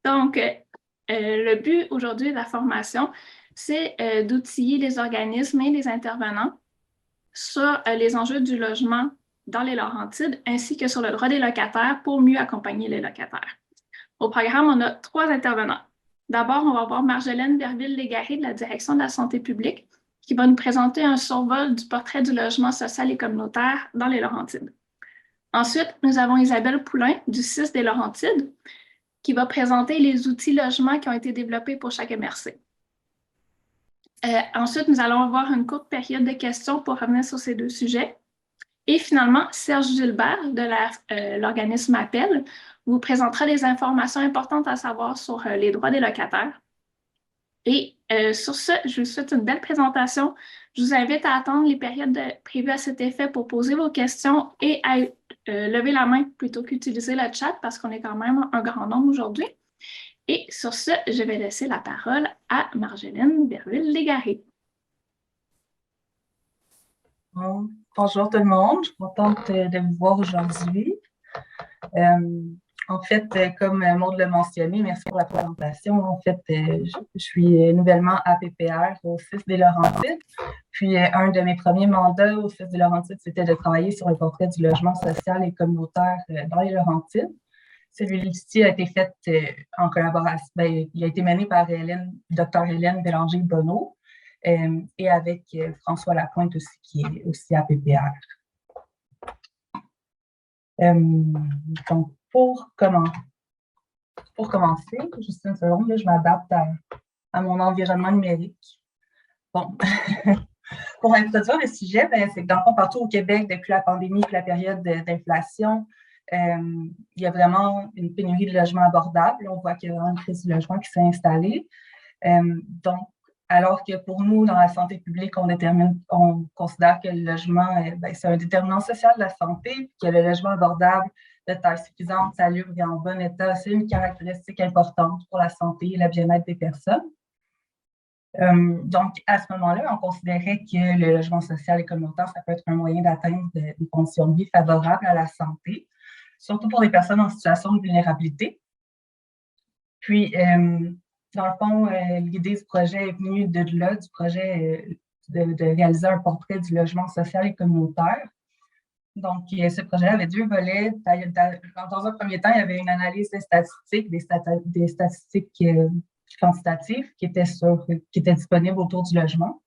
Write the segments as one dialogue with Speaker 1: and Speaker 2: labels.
Speaker 1: Donc, le but aujourd'hui de la formation, c'est d'outiller les organismes et les intervenants sur les enjeux du logement dans les Laurentides, ainsi que sur le droit des locataires pour mieux accompagner les locataires. Au programme, on a 3 intervenants. D'abord, on va voir Marjolaine Berville-Légaré de la Direction de la santé publique qui va nous présenter un survol du portrait du logement social et communautaire dans les Laurentides. Ensuite, nous avons Isabelle Poulain du CIS des Laurentides qui va présenter les outils logement qui ont été développés pour chaque MRC. Ensuite, nous allons avoir une courte période de questions pour revenir sur ces 2 sujets. Et finalement, Serge Gilbert de l'organisme APPEL vous présentera des informations importantes à savoir sur les droits des locataires. Et sur ce, je vous souhaite une belle présentation. Je vous invite à attendre les périodes prévues à cet effet pour poser vos questions et à lever la main plutôt qu'utiliser le chat parce qu'on est quand même un grand nombre aujourd'hui. Et sur ce, je vais laisser la parole à Marjolaine Berville-Légaré.
Speaker 2: Bonjour tout le monde, je suis contente de vous voir aujourd'hui. En fait, comme Maud l'a mentionné, merci pour la présentation. En fait, je suis nouvellement APPR au CIS des Laurentides. Puis, un de mes premiers mandats au CIS des Laurentides, c'était de travailler sur le portrait du logement social et communautaire dans les Laurentides. Celui-ci a été fait en collaboration, il a été mené par Dr. Hélène Bélanger-Bonneau et avec François Lapointe aussi, qui est aussi APPR. Donc, pour commencer, juste une seconde, là, je m'adapte à mon environnement numérique. Bon, pour introduire le sujet, c'est que dans le fond, partout au Québec, depuis la pandémie et la période d'inflation, il y a vraiment une pénurie de logements abordables. On voit qu'il y a vraiment une crise du logement qui s'est installée. Donc, alors que pour nous, dans la santé publique, on considère que le logement, c'est un déterminant social de la santé, puis que le logement abordable de taille suffisante, salubre et en bon état, c'est une caractéristique importante pour la santé et le bien-être des personnes. Donc, à ce moment-là, on considérait que le logement social et communautaire, ça peut être un moyen d'atteindre des conditions de vie favorables à la santé, surtout pour les personnes en situation de vulnérabilité. Puis, dans le fond, l'idée du projet est venue de là, du projet de réaliser un portrait du logement social et communautaire. Donc, ce projet avait 2 volets. Dans un premier temps, il y avait une analyse des statistiques, des statistiques quantitatives qui étaient disponibles autour du logement.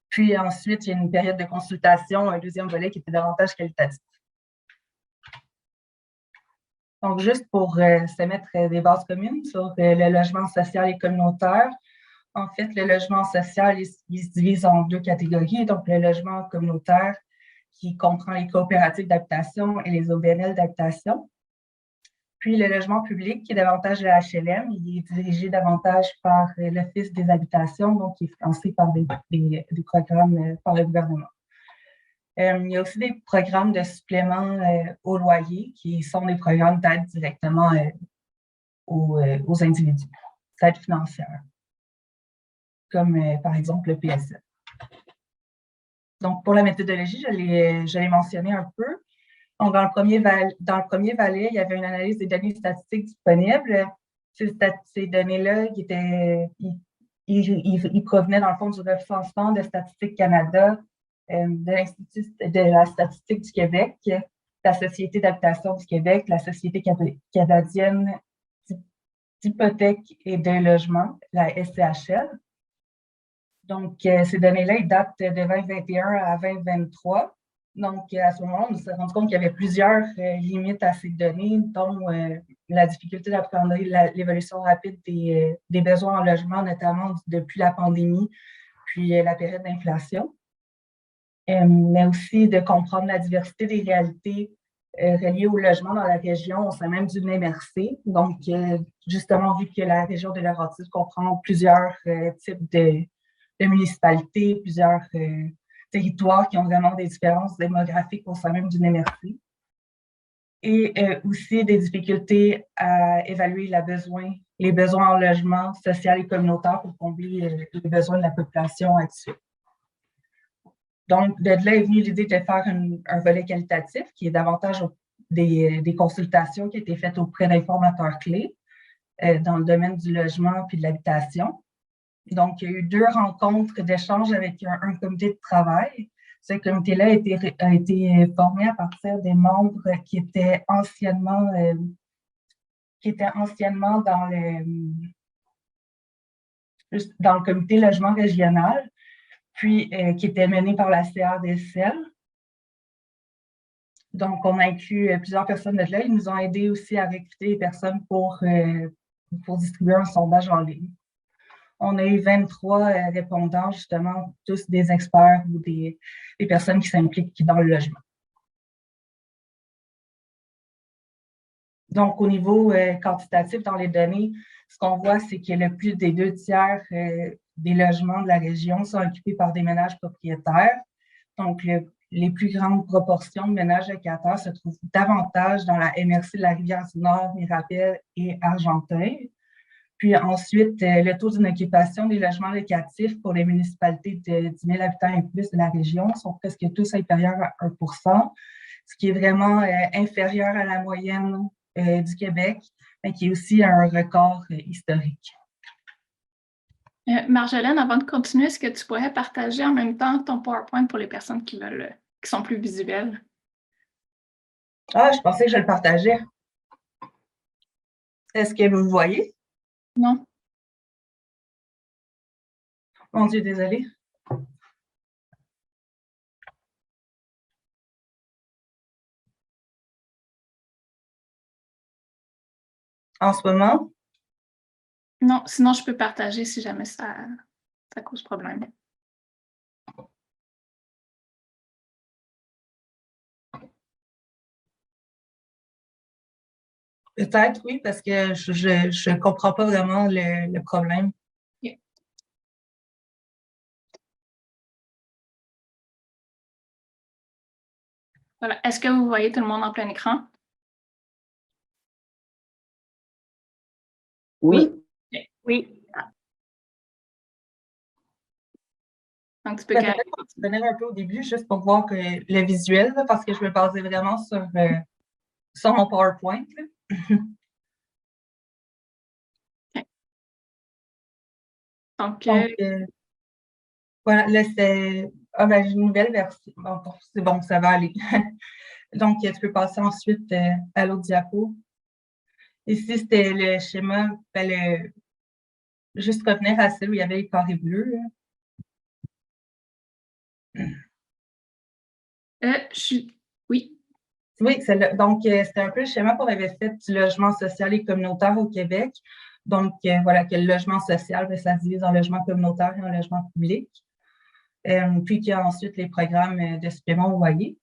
Speaker 2: Puis ensuite, il y a une période de consultation, un deuxième volet qui était davantage qualitatif. Donc, juste pour se mettre des bases communes sur le logement social et communautaire, en fait, le logement social, il se divise en 2 catégories. Donc, le logement communautaire qui comprend les coopératives d'habitation et les OBNL d'habitation. Puis, le logement public qui est davantage le HLM, il est dirigé davantage par l'Office des habitations, donc qui est financé par des programmes par le gouvernement. Il y a aussi des programmes de supplément au loyer qui sont des programmes d'aide directement aux individus, d'aide financière, comme par exemple le PSE. Donc, pour la méthodologie, je l'ai mentionné un peu. Donc, dans le premier volet, il y avait une analyse des données statistiques disponibles. Ces données-là, ils provenaient dans le fond du recensement de Statistique Canada, de l'Institut de la statistique du Québec, la Société d'habitation du Québec, la Société canadienne d'hypothèques et de logement, la SCHL. Donc, ces données-là, ils datent de 2021 à 2023. Donc, à ce moment-là, on s'est rendu compte qu'il y avait plusieurs limites à ces données, dont la difficulté d'appréhender l'évolution rapide des besoins en logement, notamment depuis la pandémie, puis la période d'inflation. Mais aussi de comprendre la diversité des réalités reliées au logement dans la région au sein même d'une MRC. Donc, justement, vu que la région de Laurentides comprend plusieurs types de municipalités, plusieurs territoires qui ont vraiment des différences démographiques au sein même d'une MRC. Et aussi des difficultés à évaluer les besoins en logement social et communautaire pour combler les besoins de la population actuelle. Donc, de là est venue l'idée de faire un volet qualitatif qui est davantage des consultations qui ont été faites auprès d'informateurs clés. dans le domaine du logement puis de l'habitation. Donc, il y a eu 2 rencontres d'échange avec un comité de travail. Ce comité-là a été formé à partir des membres qui étaient anciennement dans le comité logement régional, puis qui était mené par la CRDSL. Donc, on a inclus plusieurs personnes de là. Ils nous ont aidés aussi à recruter des personnes pour distribuer un sondage en ligne. On a eu 23 répondants, justement, tous des experts ou des personnes qui s'impliquent dans le logement. Donc, au niveau quantitatif dans les données, ce qu'on voit, c'est que le plus des 2/3 des logements de la région sont occupés par des ménages propriétaires. Donc, les plus grandes proportions de ménages locataires se trouvent davantage dans la MRC de la Rivière-du-Nord, Mirabel et Argenteuil. Puis ensuite, le taux d'occupation des logements locatifs pour les municipalités de 10 000 habitants et plus de la région sont presque tous inférieurs à 1 %, ce qui est vraiment inférieur à la moyenne du Québec, mais qui est aussi un record historique.
Speaker 1: Marjolaine, avant de continuer, est-ce que tu pourrais partager en même temps ton PowerPoint pour les personnes qui sont plus visuelles?
Speaker 2: Ah, je pensais que je le partageais. Est-ce que vous le voyez?
Speaker 1: Non.
Speaker 2: Mon Dieu, désolée. En ce moment?
Speaker 1: Non, sinon je peux partager si jamais ça cause problème.
Speaker 2: Peut-être, oui, parce que je ne comprends pas vraiment le problème.
Speaker 1: Yeah. Voilà. Est-ce que vous voyez tout le monde en plein écran?
Speaker 3: Oui.
Speaker 1: Okay.
Speaker 3: Oui.
Speaker 1: Donc, tu peux
Speaker 2: Peut-être qu'on se venir un peu au début, juste pour voir que le visuel, là, parce que je me basais vraiment sur mon PowerPoint.
Speaker 1: Okay. Donc
Speaker 2: voilà, là, c'est... Ah, ben, j'ai une nouvelle version. Bon, c'est bon, ça va aller. Donc, tu peux passer ensuite à l'autre diapo. Ici, c'était le schéma, juste revenir à celle où il y avait les carrés bleus.
Speaker 1: Oui.
Speaker 2: Oui, donc c'était un peu le schéma qu'on avait fait du logement social et communautaire au Québec. Donc, voilà, que le logement social, ça se divise en logement communautaire et en logement public. Puis qu'il y a ensuite les programmes de supplément au loyer.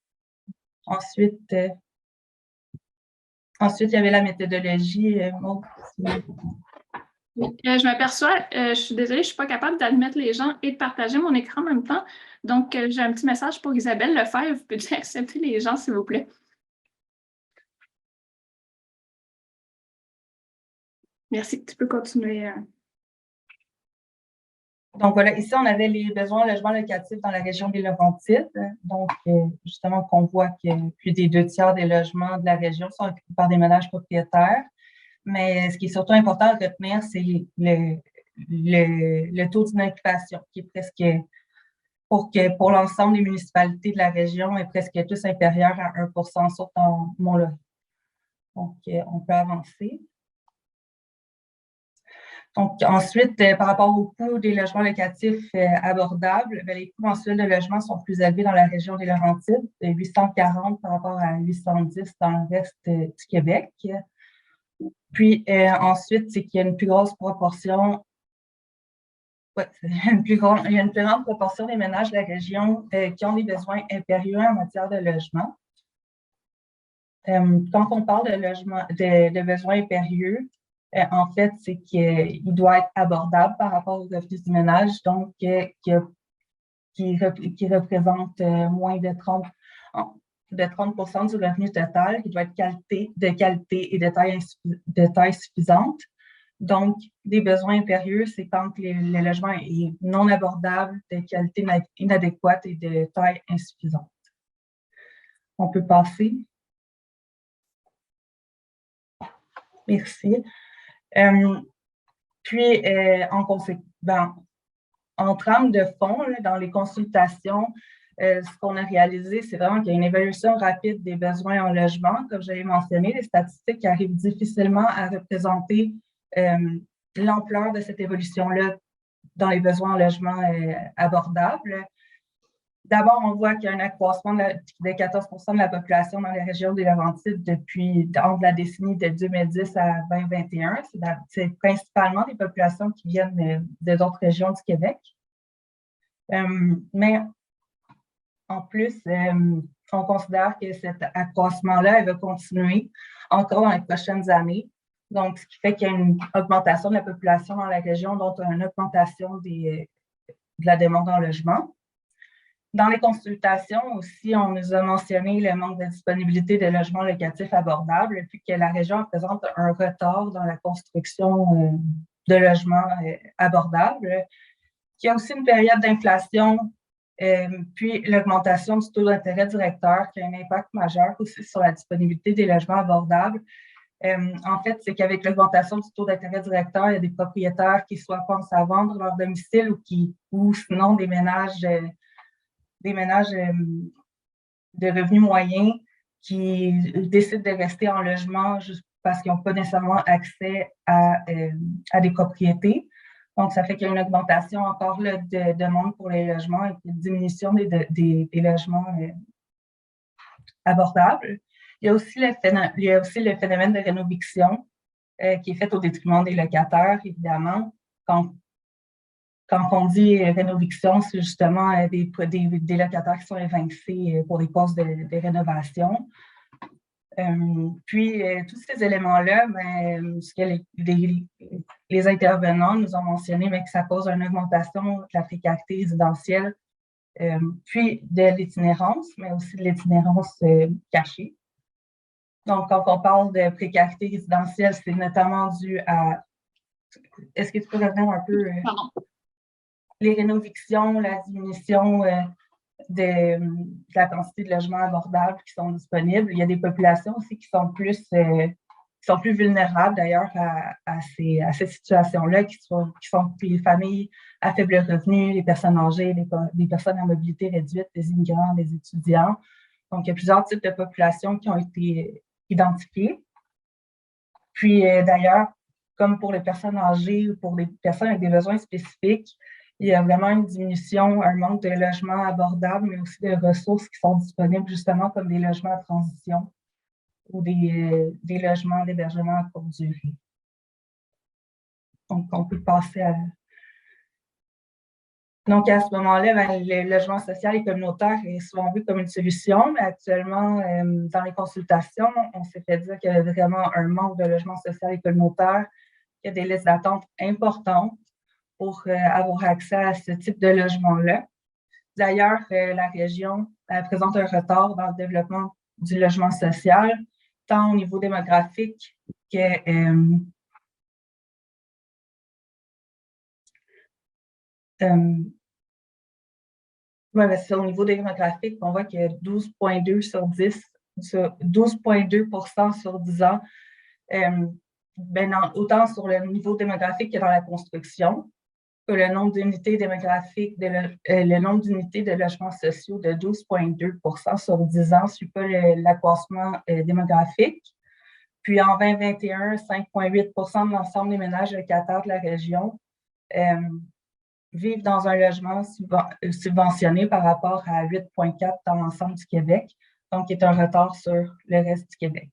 Speaker 2: Ensuite, il y avait la méthodologie.
Speaker 1: Je m'aperçois, je suis désolée, je ne suis pas capable d'admettre les gens et de partager mon écran en même temps. Donc, j'ai un petit message pour Isabelle Lefebvre. Peux-tu accepter les gens, s'il vous plaît? Merci, tu peux continuer.
Speaker 2: Donc voilà, ici, on avait les besoins en logement locatif dans la région des Laurentides. Donc, justement, qu'on voit que plus des 2/3 des logements de la région sont occupés par des ménages propriétaires. Mais ce qui est surtout important à retenir, c'est le taux d'inoccupation, qui est presque, pour l'ensemble des municipalités de la région, est presque tous inférieur à 1 %, sauf dans Mont-Laurier. Donc, on peut avancer. Donc, ensuite, par rapport au coût des logements locatifs abordables, les coûts mensuels de logement sont plus élevés dans la région des Laurentides, 840 par rapport à 810 dans le reste du Québec. Puis ensuite, c'est qu'il y a une plus grosse proportion, il y a une plus grande proportion des ménages de la région qui ont des besoins impérieux en matière de logement. Quand on parle de besoins impérieux, en fait, c'est qu'il doit être abordable par rapport aux revenus du ménage, donc qui représente moins de 30 du revenu total, qui doit être de qualité et de taille suffisante. Donc, des besoins impérieux, c'est quand le logement est non abordable, de qualité inadéquate et de taille insuffisante. On peut passer. Merci. Puis, en trame de fond, là, dans les consultations, ce qu'on a réalisé, c'est vraiment qu'il y a une évaluation rapide des besoins en logement. Comme j'avais mentionné, les statistiques arrivent difficilement à représenter l'ampleur de cette évolution-là dans les besoins en logement abordables. D'abord, on voit qu'il y a un accroissement de 14 % de la population dans les régions des Laurentides entre la décennie de 2010 à 2021. C'est principalement des populations qui viennent d'autres régions du Québec. Mais en plus, on considère que cet accroissement-là va continuer encore dans les prochaines années. Donc, ce qui fait qu'il y a une augmentation de la population dans la région, dont une augmentation de la demande en logement. Dans les consultations aussi, on nous a mentionné le manque de disponibilité de logements locatifs abordables, puis que la région présente un retard dans la construction de logements abordables. Il y a aussi une période d'inflation, puis l'augmentation du taux d'intérêt directeur qui a un impact majeur aussi sur la disponibilité des logements abordables. En fait, c'est qu'avec l'augmentation du taux d'intérêt directeur, il y a des propriétaires qui soit pensent à vendre leur domicile ou sinon des ménages de revenus moyens qui décident de rester en logement juste parce qu'ils n'ont pas nécessairement accès à des propriétés. Donc, ça fait qu'il y a une augmentation encore là, de demande pour les logements et une diminution des logements abordables. Il y a aussi le phénomène de rénoviction qui est fait au détriment des locataires, évidemment. Quand on dit rénoviction, c'est justement des locataires qui sont évincés pour les causes de rénovation. Puis, tous ces éléments-là, ce que les intervenants nous ont mentionné, que ça cause une augmentation de la précarité résidentielle, puis de l'itinérance, mais aussi de l'itinérance cachée. Donc, quand on parle de précarité résidentielle, c'est notamment dû à... Est-ce que tu peux revenir un peu... les rénovictions, la diminution de la quantité de logements abordables qui sont disponibles. Il y a des populations aussi qui sont plus vulnérables d'ailleurs à ces situations-là, qui sont les familles à faible revenu, les personnes âgées, les personnes à mobilité réduite, les immigrants, les étudiants. Donc, il y a plusieurs types de populations qui ont été identifiées. Puis, d'ailleurs, comme pour les personnes âgées ou pour les personnes avec des besoins spécifiques, il y a vraiment une diminution, un manque de logements abordables, mais aussi de ressources qui sont disponibles justement comme des logements à transition ou des logements d'hébergement à courte durée. Donc, on peut passer à... Donc, à ce moment-là, le logement social et communautaire est souvent vu comme une solution, mais actuellement, dans les consultations, on s'est fait dire qu'il y avait vraiment un manque de logement social et communautaire, qu'il y a des listes d'attente importantes pour avoir accès à ce type de logement-là. D'ailleurs, la région présente un retard dans le développement du logement social, tant au niveau démographique que c'est au niveau démographique, on voit qu'il y a 12,2 sur 10, 12,2% sur 10 ans, autant sur le niveau démographique que dans la construction. Le nombre d'unités démographiques, le nombre d'unités de logements sociaux de 12,2% sur 10 ans ne suit pas l'accroissement démographique. Puis en 2021, 5,8% de l'ensemble des ménages locataires de la région vivent dans un logement subventionné par rapport à 8,4% dans l'ensemble du Québec, donc il y a un retard sur le reste du Québec.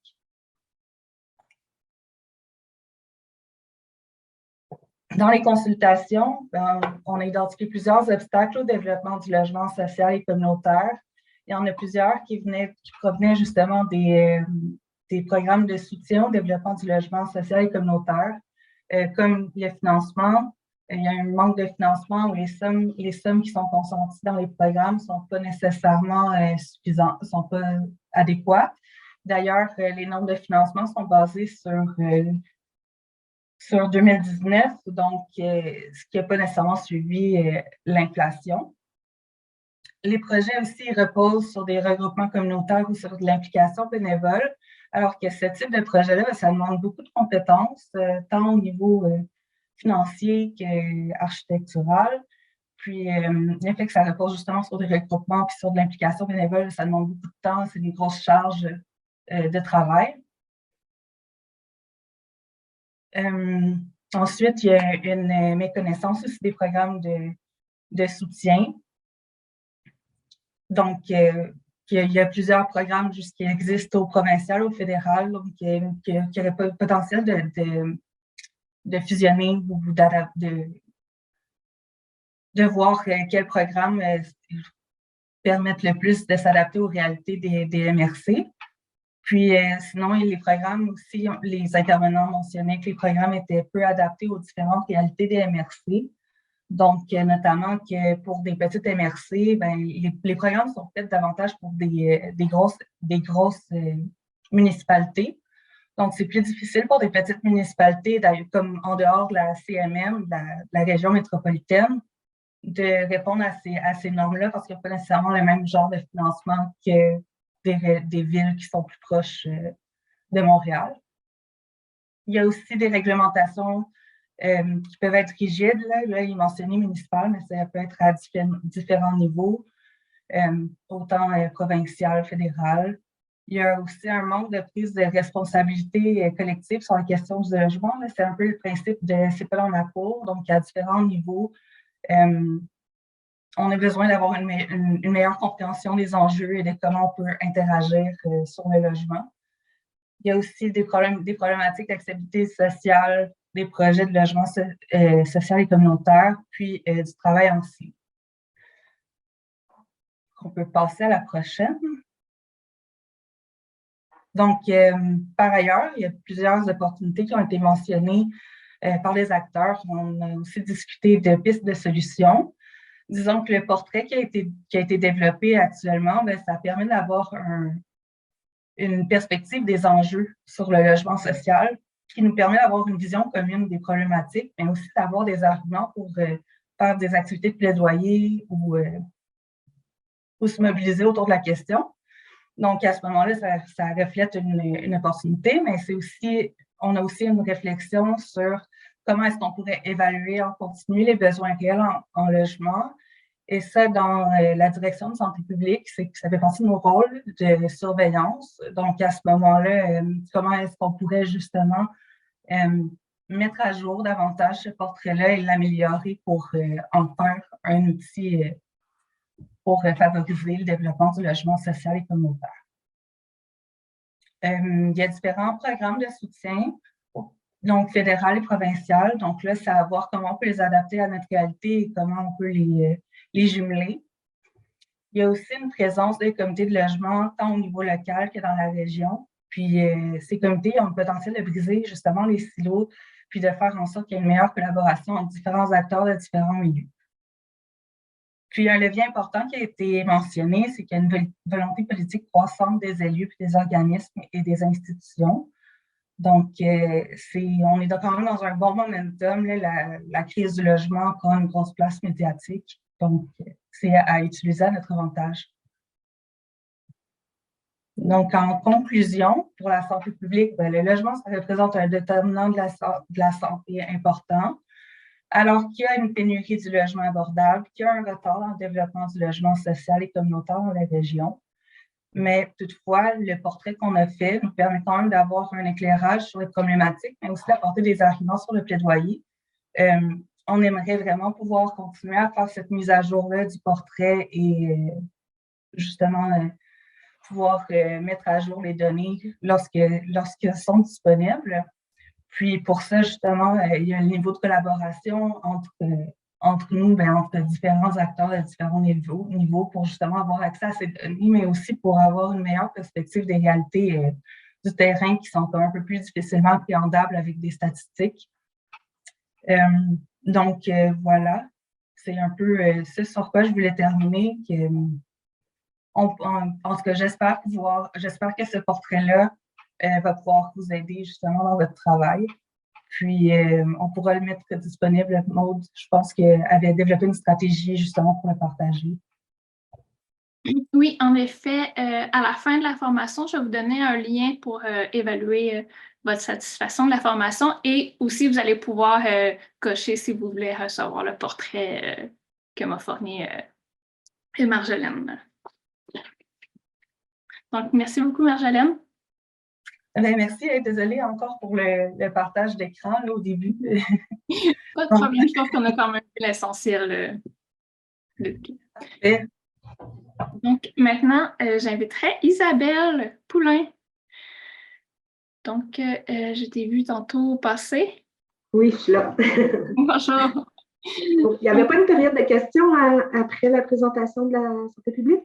Speaker 2: Dans les consultations, on a identifié plusieurs obstacles au développement du logement social et communautaire. Il y en a plusieurs qui provenaient justement des programmes de soutien au développement du logement social et communautaire, comme le financement. Il y a un manque de financement où les sommes qui sont consenties dans les programmes ne sont pas nécessairement suffisantes, ne sont pas adéquates. D'ailleurs, les nombres de financement sont basés sur 2019, donc ce qui n'a pas nécessairement suivi l'inflation. Les projets aussi reposent sur des regroupements communautaires ou sur de l'implication bénévole. Alors que ce type de projet-là, ça demande beaucoup de compétences, tant au niveau financier qu'architectural. Puis, le fait que ça repose justement sur des regroupements puis sur de l'implication bénévole, ça demande beaucoup de temps, c'est des grosses charges de travail. Ensuite, il y a une méconnaissance aussi des programmes de soutien. Donc, il y a plusieurs programmes qui existent au provincial, au fédéral, donc qui auraient le potentiel de fusionner ou de voir quels programmes permettent le plus de s'adapter aux réalités des MRC. Puis, sinon, les programmes aussi, les intervenants mentionnaient que les programmes étaient peu adaptés aux différentes réalités des MRC. Donc, notamment que pour des petites MRC, ben, les programmes sont faits davantage pour des grosses municipalités. Donc, c'est plus difficile pour des petites municipalités, comme en dehors de la CMM, de la région métropolitaine, de répondre à ces normes-là parce qu'il n'y a pas nécessairement le même genre de financement que des villes qui sont plus proches de Montréal. Il y a aussi des réglementations qui peuvent être rigides. Là, il mentionnait municipal, mais ça peut être à différents niveaux, autant provincial, fédéral. Il y a aussi un manque de prise de responsabilité collective sur la question du logement. C'est un peu le principe de c'est pas dans ma cour, donc à différents niveaux. On a besoin d'avoir une meilleure compréhension des enjeux et de comment on peut interagir sur le logement. Il y a aussi des problématiques d'accessibilité sociale, des projets de logement social et communautaire, puis du travail en scie. On peut passer à la prochaine. Donc, par ailleurs, il y a plusieurs opportunités qui ont été mentionnées par les acteurs. On a aussi discuté de pistes de solutions. Disons que le portrait qui a été développé actuellement, bien, ça permet d'avoir une perspective des enjeux sur le logement social qui nous permet d'avoir une vision commune des problématiques, mais aussi d'avoir des arguments pour faire des activités de plaidoyer ou se mobiliser autour de la question. Donc, à ce moment-là, ça reflète une opportunité, mais on a aussi une réflexion sur comment est-ce qu'on pourrait évaluer en continu les besoins réels en logement. Et ça, dans la direction de santé publique, ça fait partie de nos rôles de surveillance. Donc, à ce moment-là, comment est-ce qu'on pourrait justement mettre à jour davantage ce portrait-là et l'améliorer pour en faire un outil pour favoriser le développement du logement social et communautaire. Il y a différents programmes de soutien, donc fédéral et provincial. Donc là, c'est à voir comment on peut les adapter à notre réalité et comment on peut les jumeler. Il y a aussi une présence des comités de logement, tant au niveau local que dans la région. Puis ces comités ont le potentiel de briser justement les silos, puis de faire en sorte qu'il y ait une meilleure collaboration entre différents acteurs de différents milieux. Puis un levier important qui a été mentionné, c'est qu'il y a une volonté politique croissante des élus, puis des organismes et des institutions. Donc, on est quand même dans un bon momentum. Là, la crise du logement prend une grosse place médiatique. Donc, c'est à utiliser à notre avantage. Donc, en conclusion, pour la santé publique, bien, le logement, ça représente un déterminant de la santé important. Alors qu'il y a une pénurie du logement abordable, qu'il y a un retard dans le développement du logement social et communautaire dans la région. Mais toutefois, le portrait qu'on a fait nous permet quand même d'avoir un éclairage sur les problématiques, mais aussi d'apporter des arguments sur le plaidoyer. On aimerait vraiment pouvoir continuer à faire cette mise à jour-là du portrait et justement pouvoir mettre à jour les données lorsqu'elles sont disponibles. Puis pour ça, justement, il y a un niveau de collaboration entre nous, entre différents acteurs de différents niveaux pour justement avoir accès à ces données, mais aussi pour avoir une meilleure perspective des réalités du terrain qui sont un peu plus difficilement appréhendables avec des statistiques. Donc, voilà, c'est un peu ce sur quoi je voulais terminer. En tout cas, j'espère que ce portrait-là va pouvoir vous aider justement dans votre travail. Puis, on pourra le mettre disponible. Maude, je pense qu'elle avait développé une stratégie justement pour le partager.
Speaker 1: Oui, en effet, à la fin de la formation, je vais vous donner un lien pour évaluer votre satisfaction de la formation et aussi vous allez pouvoir cocher si vous voulez recevoir le portrait que m'a fourni Marjolaine. Donc, merci beaucoup, Marjolaine.
Speaker 2: Ben, merci, désolée encore pour le partage d'écran au début.
Speaker 1: Pas de problème, je pense qu'on a quand même vu l'essentiel de tout. Donc, maintenant, j'inviterai Isabelle Poulain. Donc, je t'ai vu tantôt passer.
Speaker 3: Oui, je suis là.
Speaker 1: Bonjour.
Speaker 3: Il n'y avait pas une période de questions après la présentation de la santé publique?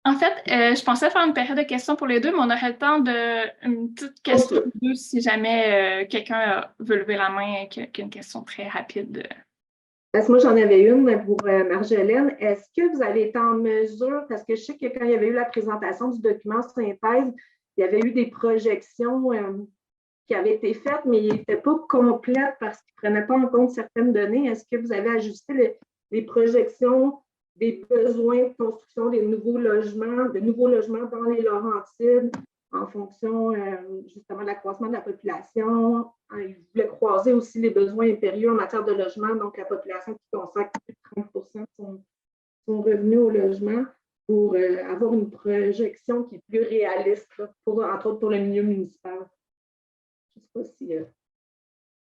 Speaker 1: En fait, je pensais faire une période de questions pour les deux, mais on aurait le temps d'une petite question ou deux si jamais quelqu'un veut lever la main et qu'il y a une question très rapide.
Speaker 3: Parce que moi, j'en avais une pour Marjolaine. Est-ce que vous avez été en mesure, parce que je sais que quand il y avait eu la présentation du document synthèse, il y avait eu des projections qui avaient été faites, mais ils n'étaient pas complètes parce qu'ils ne prenaient pas en compte certaines données. Est-ce que vous avez ajusté les projections des besoins de construction des nouveaux logements dans les Laurentides en fonction justement de l'accroissement de la population? Ils voulaient croiser aussi les besoins impérieux en matière de logement, donc la population qui consacre plus de 30% de son revenu au logement pour avoir une projection qui est plus réaliste, là, entre autres pour le milieu municipal. Je ne sais pas si,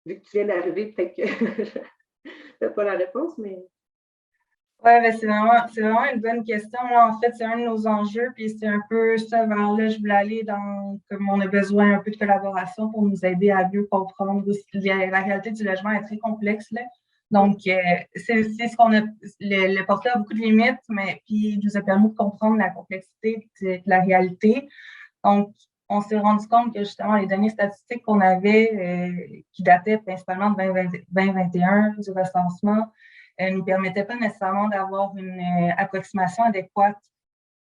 Speaker 3: vu que tu viens d'arriver, peut-être que je n'ai pas la réponse, mais...
Speaker 2: Oui, ben c'est vraiment une bonne question. Là, en fait, c'est un de nos enjeux, puis c'est un peu ça vers là, je voulais aller dans, comme on a besoin un peu de collaboration pour nous aider à mieux comprendre. La réalité du logement est très complexe, là. Donc, c'est ce qu'on a, le portrait a beaucoup de limites, mais puis il nous a permis de comprendre la complexité de la réalité. Donc, on s'est rendu compte que justement, les données statistiques qu'on avait, qui dataient principalement de 2021, du recensement, ne nous permettaient pas nécessairement d'avoir une approximation adéquate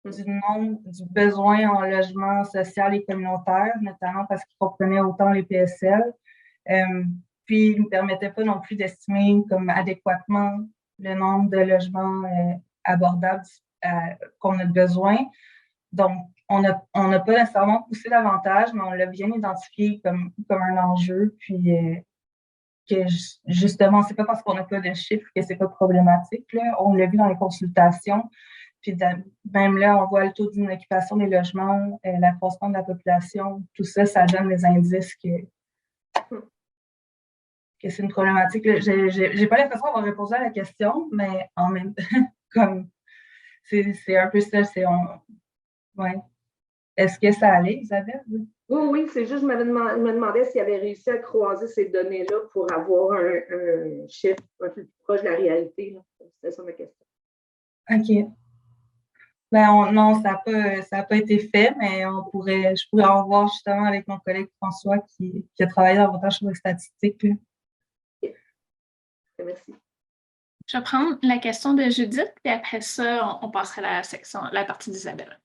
Speaker 2: du besoin en logement social et communautaire, notamment parce qu'ils comprenaient autant les PSL. Puis, ils ne nous permettaient pas non plus d'estimer comme adéquatement le nombre de logements abordables qu'on a besoin. Donc, on n'a pas nécessairement poussé davantage, mais on l'a bien identifié comme un enjeu. Puis, que justement, c'est pas parce qu'on n'a pas de chiffres que c'est pas problématique, là. On l'a vu dans les consultations. Puis même là, on voit le taux d'inoccupation des logements, l'accroissement de la population, tout ça, ça donne des indices que c'est une problématique. J'ai pas l'impression d'avoir répondu à la question, mais en même temps, comme c'est un peu ça, ouais. Est-ce que ça allait, Isabelle?
Speaker 3: Oui, c'est juste, je me demandais s'il avait réussi à croiser ces données-là pour avoir un chiffre un peu plus proche de la réalité. C'était ça ma question.
Speaker 2: OK. Ben non, ça n'a pas été fait, mais je pourrais en voir justement avec mon collègue François qui a travaillé davantage sur les statistiques.
Speaker 3: Okay. Merci.
Speaker 1: Je vais prendre la question de Judith, et après ça, on passera à la partie d'Isabelle.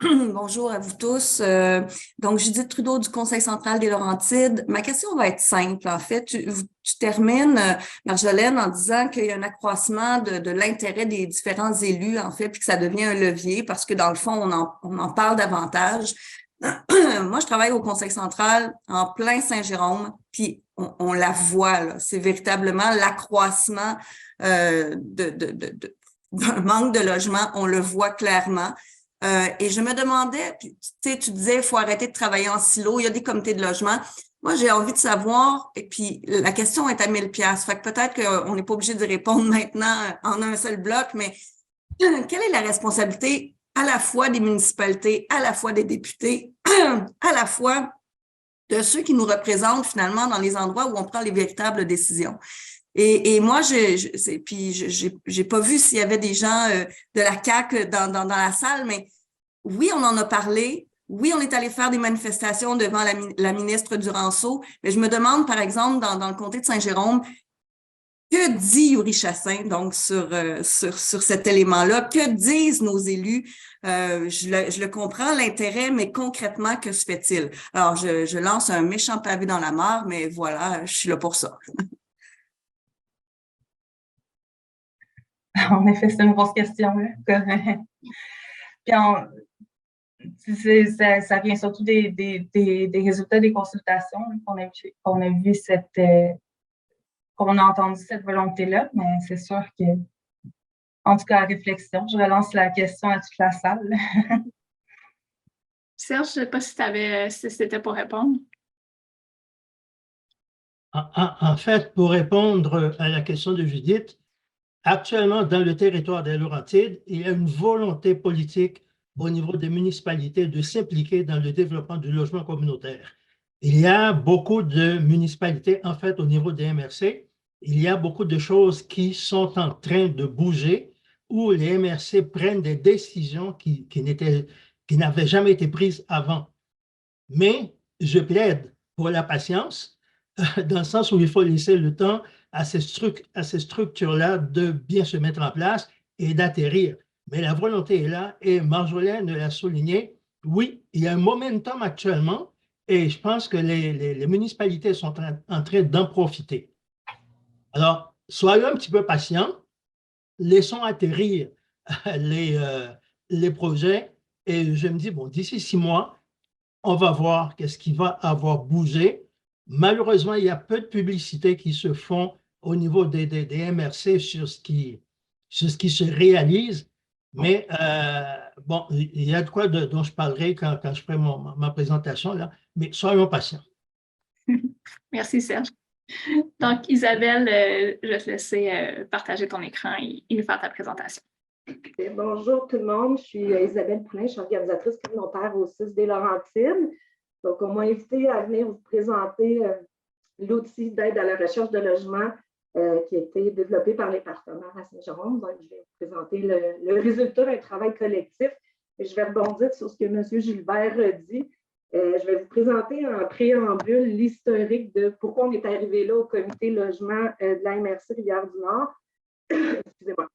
Speaker 4: Bonjour à vous tous. Donc, Judith Trudeau du Conseil central des Laurentides. Ma question va être simple, en fait. Tu termines, Marjolaine, en disant qu'il y a un accroissement de l'intérêt des différents élus, en fait, puis que ça devient un levier parce que, dans le fond, on en parle davantage. Moi, je travaille au Conseil central en plein Saint-Jérôme, puis on la voit, là. C'est véritablement l'accroissement d'un manque de logement. On le voit clairement. Et je me demandais, tu sais, tu disais, il faut arrêter de travailler en silo, il y a des comités de logement. Moi, j'ai envie de savoir, et puis la question est à 1000 $. Fait que peut-être qu'on n'est pas obligé de répondre maintenant en un seul bloc, mais quelle est la responsabilité à la fois des municipalités, à la fois des députés, à la fois de ceux qui nous représentent finalement dans les endroits où on prend les véritables décisions? Et moi, j'ai pas vu s'il y avait des gens de la CAQ dans la salle, mais oui, on en a parlé. Oui, on est allé faire des manifestations devant la ministre Duranceau, mais je me demande, par exemple, dans le comté de Saint-Jérôme, que dit Yuri Chassin, donc, sur cet élément-là? Que disent nos élus? Je le comprends, l'intérêt, mais concrètement, que se fait-il? Alors, je lance un méchant pavé dans la mare, mais voilà, je suis là pour ça.
Speaker 2: En effet, c'est une grosse question, là. Puis ça vient surtout des résultats des consultations là, qu'on a vu qu'on a entendu cette volonté-là, mais c'est sûr que, en tout cas, à réflexion, je relance la question à toute la salle.
Speaker 1: Serge, je ne sais pas si c'était pour répondre.
Speaker 5: En fait, pour répondre à la question de Judith, actuellement, dans le territoire des Laurentides, il y a une volonté politique au niveau des municipalités de s'impliquer dans le développement du logement communautaire. Il y a beaucoup de municipalités, en fait, au niveau des MRC, il y a beaucoup de choses qui sont en train de bouger, où les MRC prennent des décisions qui n'avaient jamais été prises avant. Mais je plaide pour la patience, dans le sens où il faut laisser le temps à ces structures-là de bien se mettre en place et d'atterrir. Mais la volonté est là et Marjolaine l'a souligné. Oui, il y a un momentum actuellement et je pense que les municipalités sont en train d'en profiter. Alors, soyons un petit peu patients, laissons atterrir les projets et je me dis, bon, d'ici 6 mois, on va voir qu'est-ce qui va avoir bougé. Malheureusement, il y a peu de publicités qui se font au niveau des MRC sur ce qui se réalise. Mais bon, il y a de quoi dont je parlerai quand je ferai ma présentation, là. Mais soyons patients.
Speaker 1: Merci, Serge. Donc, Isabelle, je vais te laisser partager ton écran et faire ta présentation.
Speaker 3: Bonjour tout le monde, je suis Isabelle Poulin, je suis organisatrice communautaire au CIS des Laurentides. Donc, on m'a invité à venir vous présenter l'outil d'aide à la recherche de logement qui a été développé par les partenaires à Saint-Jérôme. Donc, je vais vous présenter le résultat d'un travail collectif et je vais rebondir sur ce que M. Gilbert dit. Je vais vous présenter en préambule l'historique de pourquoi on est arrivé là au comité logement de la MRC Rivière-du-Nord. Excusez-moi.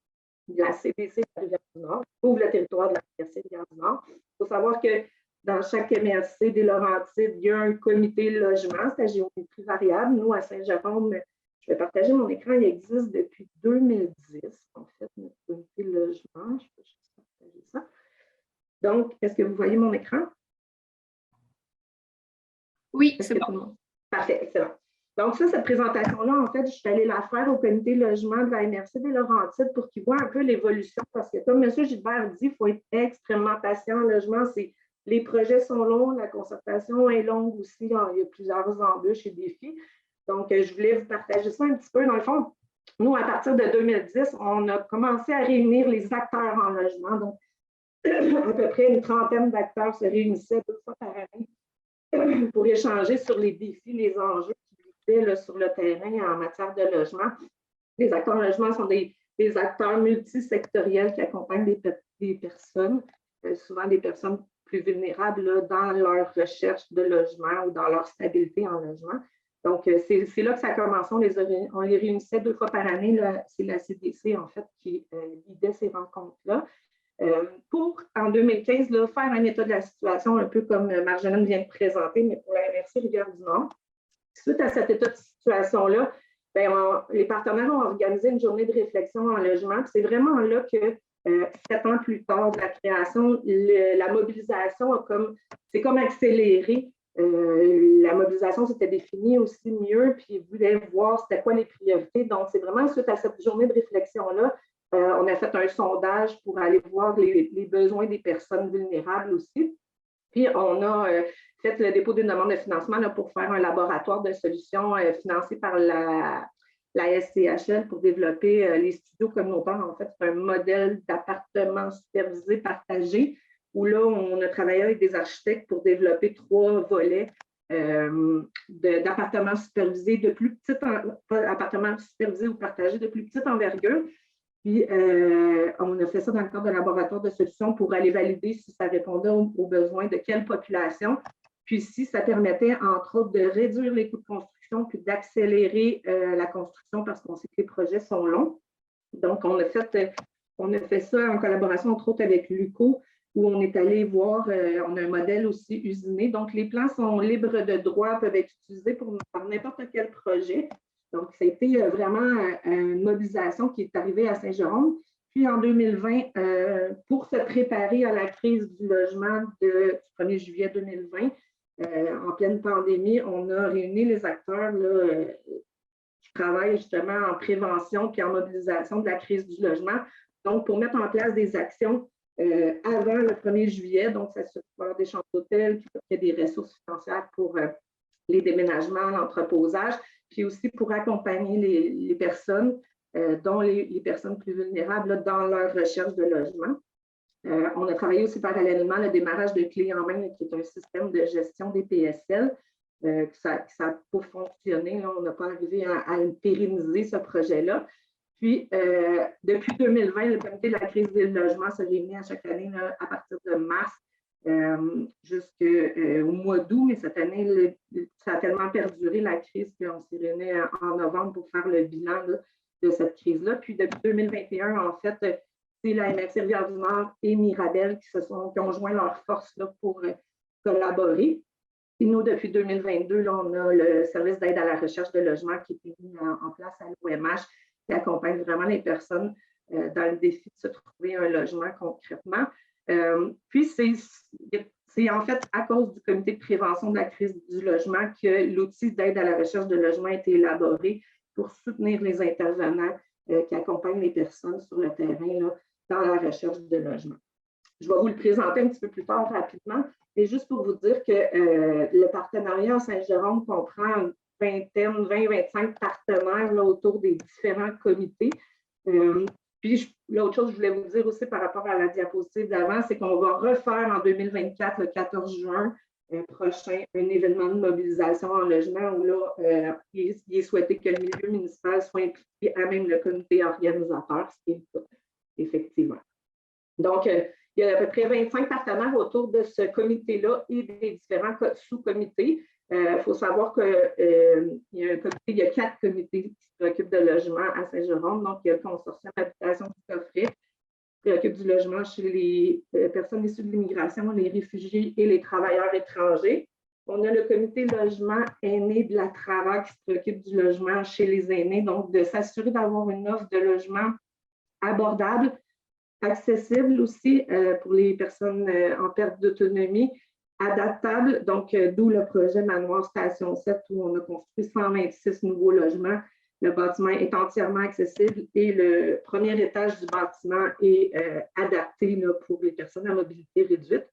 Speaker 3: De la CDC de la Rivière-du-Nord, ou le territoire de la MRC Rivière-du-Nord. Il faut savoir que dans chaque MRC des Laurentides, il y a un comité logement, c'est à géométrie variable. Nous, à Saint-Jérôme, je vais partager mon écran, il existe depuis 2010, en fait, notre comité logement. Je peux juste partager ça. Donc, est-ce que vous voyez mon écran?
Speaker 1: Oui, c'est bon.
Speaker 3: Parfait, excellent. Donc, cette présentation-là, en fait, je suis allée la faire au comité logement de la MRC des Laurentides pour qu'ils voient un peu l'évolution, parce que comme M. Gilbert dit, il faut être extrêmement patient en logement. Les projets sont longs, la concertation est longue aussi, il y a plusieurs embûches et défis. Donc, je voulais vous partager ça un petit peu. Dans le fond, nous, à partir de 2010, on a commencé à réunir les acteurs en logement. Donc, à peu près une trentaine d'acteurs se réunissaient 2 fois par année pour échanger sur les défis, les enjeux là, sur le terrain en matière de logement. Les acteurs en logement sont des acteurs multisectoriels qui accompagnent des personnes, souvent des personnes plus vulnérables là, dans leur recherche de logement ou dans leur stabilité en logement. Donc, c'est là que ça a commencé. On les réunissait 2 fois par année. C'est la CDC, en fait, qui guidait ces rencontres-là. Pour, en 2015, là, faire un état de la situation, un peu comme Marjolaine vient de présenter, mais pour la MRC Rivière-du-Nord. Suite à cet état de situation-là, les partenaires ont organisé une journée de réflexion en logement. C'est vraiment là que, 7 ans plus tard de la création, la mobilisation c'est comme accéléré. La mobilisation s'était définie aussi mieux, puis ils voulaient voir c'était quoi les priorités. Donc, c'est vraiment suite à cette journée de réflexion-là, on a fait un sondage pour aller voir les besoins des personnes vulnérables aussi. Puis, on a fait le dépôt d'une demande de financement là, pour faire un laboratoire de solutions financé par la SCHL pour développer les studios communautaires. En fait, c'est un modèle d'appartement supervisé partagé où là, on a travaillé avec des architectes pour développer 3 volets d'appartements supervisés de plus petite, appartements supervisés ou partagés de plus petite envergure. Puis, on a fait ça dans le cadre d'un laboratoire de solutions pour aller valider si ça répondait aux besoins de quelle population, puis si ça permettait, entre autres, de réduire les coûts de construction puis d'accélérer la construction parce qu'on sait que les projets sont longs. Donc, on a fait ça en collaboration, entre autres, avec l'UCO, où on est allé voir, on a un modèle aussi usiné. Donc, les plans sont libres de droit, peuvent être utilisés par n'importe quel projet. Donc, ça a été vraiment une mobilisation qui est arrivée à Saint-Jérôme. Puis en 2020, pour se préparer à la crise du logement du 1er juillet 2020, en pleine pandémie, on a réuni les acteurs là, qui travaillent justement en prévention puis en mobilisation de la crise du logement. Donc, pour mettre en place des actions avant le 1er juillet, donc ça se fait des chambres d'hôtel, qu'il y ait des ressources financières pour les déménagements, l'entreposage, puis aussi pour accompagner les personnes, dont les personnes plus vulnérables là, dans leur recherche de logement. On a travaillé aussi parallèlement le démarrage de Clé en main, qui est un système de gestion des PSL. Ça n'a pas fonctionné. Là, on n'a pas arrivé à pérenniser ce projet-là. Puis, depuis 2020, le comité de la crise du logement se réunit à chaque année là, à partir de mars jusqu'au mois d'août. Mais cette année, ça a tellement perduré la crise qu'on s'est réunis en novembre pour faire le bilan là, de cette crise-là. Puis, depuis 2021, en fait, c'est la MRC Rivière-du-Nord et Mirabel qui ont joint leurs forces là, pour collaborer. Et nous, depuis 2022, là, on a le service d'aide à la recherche de logement qui est mis en place à l'OMH, qui accompagne vraiment les personnes dans le défi de se trouver un logement concrètement. Puis, c'est en fait à cause du comité de prévention de la crise du logement que l'outil d'aide à la recherche de logement a été élaboré pour soutenir les intervenants qui accompagnent les personnes sur le terrain là, dans la recherche de logement. Je vais vous le présenter un petit peu plus tard rapidement, mais juste pour vous dire que le partenariat à Saint-Jérôme comprend une vingtaine, 20-25 partenaires là, autour des différents comités. Puis l'autre chose que je voulais vous dire aussi par rapport à la diapositive d'avant, c'est qu'on va refaire en 2024, le 14 juin prochain, un événement de mobilisation en logement où là, il est souhaité que le milieu municipal soit impliqué à même le comité organisateur, ce qui est le cas, effectivement. Donc, il y a à peu près 25 partenaires autour de ce comité-là et des différents sous-comités. Il faut savoir qu'il y a 4 comités qui s'occupent de logement à Saint-Jérôme. Donc, il y a le consortium Habitation du Coffret qui s'occupe du logement chez les personnes issues de l'immigration, les réfugiés et les travailleurs étrangers. On a le comité logement aînés de la Trava qui s'occupe du logement chez les aînés, donc de s'assurer d'avoir une offre de logement abordable, accessible aussi pour les personnes en perte d'autonomie, adaptable, donc d'où le projet Manoir Station 7 où on a construit 126 nouveaux logements. Le bâtiment est entièrement accessible et le premier étage du bâtiment est adapté là, pour les personnes à mobilité réduite.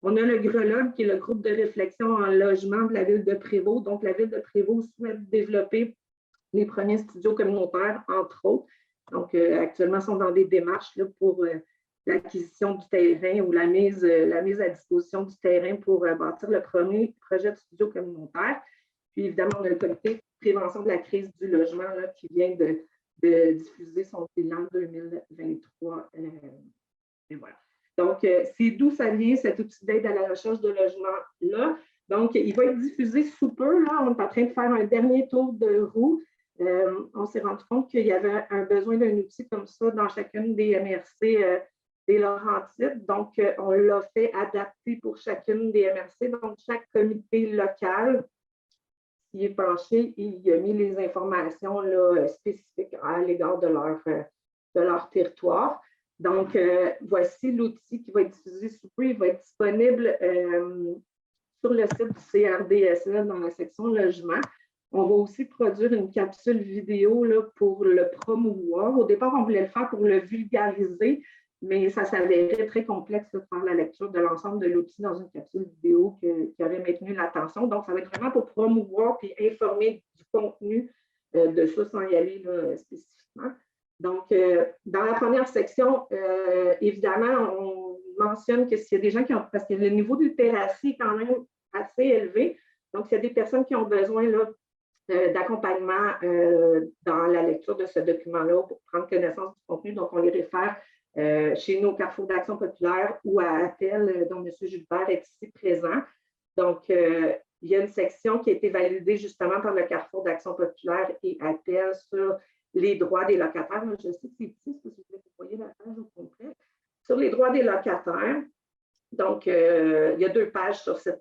Speaker 3: On a le GRELOG, qui est le groupe de réflexion en logement de la ville de Prévost. Donc, la ville de Prévost souhaite développer les premiers studios communautaires, entre autres. Donc, actuellement, ils sont dans des démarches là, pour l'acquisition du terrain ou la mise à disposition du terrain pour bâtir le premier projet de studio communautaire. Puis, évidemment, on a le comité de prévention de la crise du logement là, qui vient de diffuser son bilan 2023. Et voilà. Donc, c'est d'où ça vient, cet outil d'aide à la recherche de logement-là. Donc, il va être diffusé sous peu. Là, on est en train de faire un dernier tour de roue. On s'est rendu compte qu'il y avait un besoin d'un outil comme ça dans chacune des MRC des Laurentides. Donc, on l'a fait adapter pour chacune des MRC. Donc, chaque comité local qui est penché, il a mis les informations là, spécifiques à l'égard de leur territoire. Donc, voici l'outil qui va être diffusé sous peu. Il va être disponible sur le site du CRDSL dans la section logement. On va aussi produire une capsule vidéo là, pour le promouvoir. Au départ, on voulait le faire pour le vulgariser, mais ça s'avérait très complexe de faire la lecture de l'ensemble de l'outil dans une capsule vidéo qui aurait maintenu l'attention. Donc, ça va être vraiment pour promouvoir et informer du contenu de ça sans y aller là, spécifiquement. Donc, dans la première section, évidemment, on mentionne que s'il y a des gens qui ont, parce que le niveau de littératie est quand même assez élevé, donc s'il y a des personnes qui ont besoin là, d'accompagnement dans la lecture de ce document-là pour prendre connaissance du contenu, donc on les réfère chez nous au Carrefour d'Action populaire ou à Appel, dont M. Gilbert est ici présent. Donc, il y a une section qui a été validée justement par le Carrefour d'Action populaire et Appel sur les droits des locataires. Je sais que c'est petit, parce que vous voyez la page au complet. Sur les droits des locataires, donc, il y a 2 pages sur ces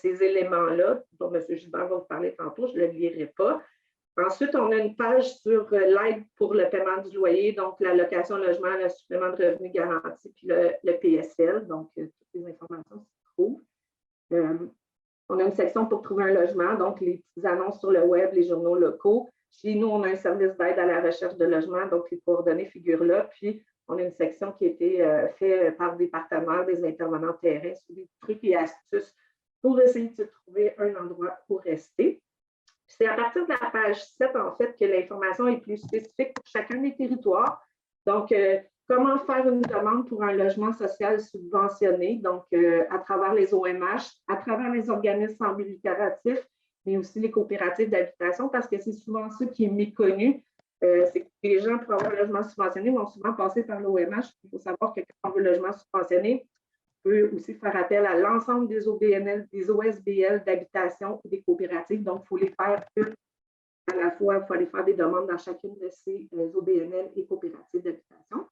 Speaker 3: éléments-là, dont M. Gilbert va vous parler tantôt, je ne le lirai pas. Ensuite, on a une page sur l'aide pour le paiement du loyer, donc l'allocation logement, le supplément de revenu garanti, puis le PSL, donc toutes les informations s'y trouvent. On a une section pour trouver un logement, donc les petites annonces sur le web, les journaux locaux. Chez nous, on a un service d'aide à la recherche de logement, donc les coordonnées figurent là. Puis, on a une section qui a été faite par des partenaires, des intervenants terrain, sur des trucs et astuces pour essayer de trouver un endroit où rester. C'est à partir de la page 7, en fait, que l'information est plus spécifique pour chacun des territoires. Donc, comment faire une demande pour un logement social subventionné, donc à travers les OMH, à travers les organismes sans but lucratif, mais aussi les coopératives d'habitation, parce que c'est souvent ça qui est méconnu. C'est que les gens, pour avoir un logement subventionné, vont souvent passer par l'OMH. Il faut savoir que quand on veut un logement subventionné, on peut aussi faire appel à l'ensemble des OBNL, des OSBL d'habitation et des coopératives. Donc, il faut les faire à la fois, il faut aller faire des demandes dans chacune de ces OBNL et coopératives d'habitation.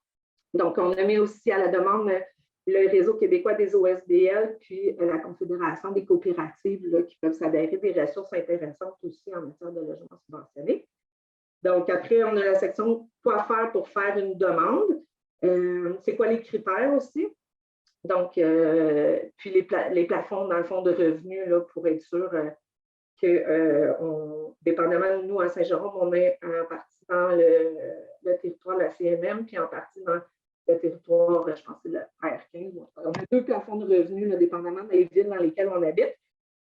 Speaker 3: Donc, on a mis aussi à la demande le Réseau québécois des OSBL, puis la Confédération des coopératives là, qui peuvent s'adhérer des ressources intéressantes aussi en matière de logement subventionné. Donc, après, on a la section « Quoi faire pour faire une demande ». C'est quoi les critères aussi? Donc, puis les plafonds, dans le fond, de revenus là, pour être sûr que, dépendamment de nous, à Saint-Jérôme, on est en partie dans le territoire de la CMM, puis en partie dans le territoire, je pense que c'est le R15. On a 2 plafonds de revenus, là, dépendamment des villes dans lesquelles on habite.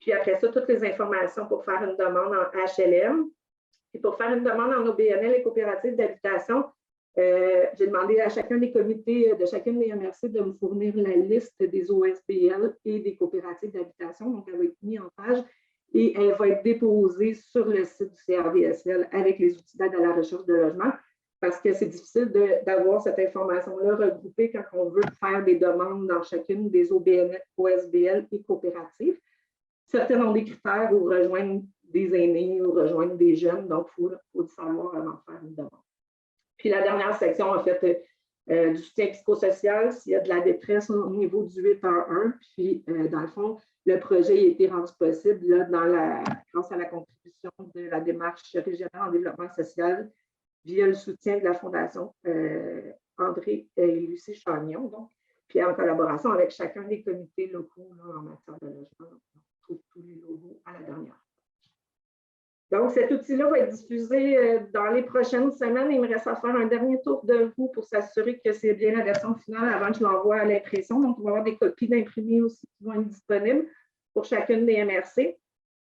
Speaker 3: Puis après ça, toutes les informations pour faire une demande en HLM. Puis pour faire une demande en OBNL et coopératives d'habitation, j'ai demandé à chacun des comités de chacune des MRC de me fournir la liste des OSBL et des coopératives d'habitation. Donc, elle va être mise en page et elle va être déposée sur le site du CRDSL avec les outils d'aide à la recherche de logement parce que c'est difficile d'avoir cette information-là regroupée quand on veut faire des demandes dans chacune des OBNL, OSBL et coopératives. Certaines ont des critères ou rejoindre des aînés ou rejoindre des jeunes, donc il faut le savoir avant de faire une demande. Puis la dernière section, en fait, du soutien psychosocial, s'il y a de la détresse au niveau du 811. Puis, dans le fond, le projet a été rendu possible là, grâce à la contribution de la démarche régionale en développement social via le soutien de la Fondation André et Lucie Chagnon, donc, puis en collaboration avec chacun des comités locaux là, en matière de logement. Donc, on trouve tous les logos à la dernière. Donc, cet outil-là va être diffusé dans les prochaines semaines. Il me reste à faire un dernier tour de roue pour s'assurer que c'est bien la version finale avant que je l'envoie à l'impression. Donc, on va avoir des copies d'imprimés aussi qui vont être disponibles pour chacune des MRC.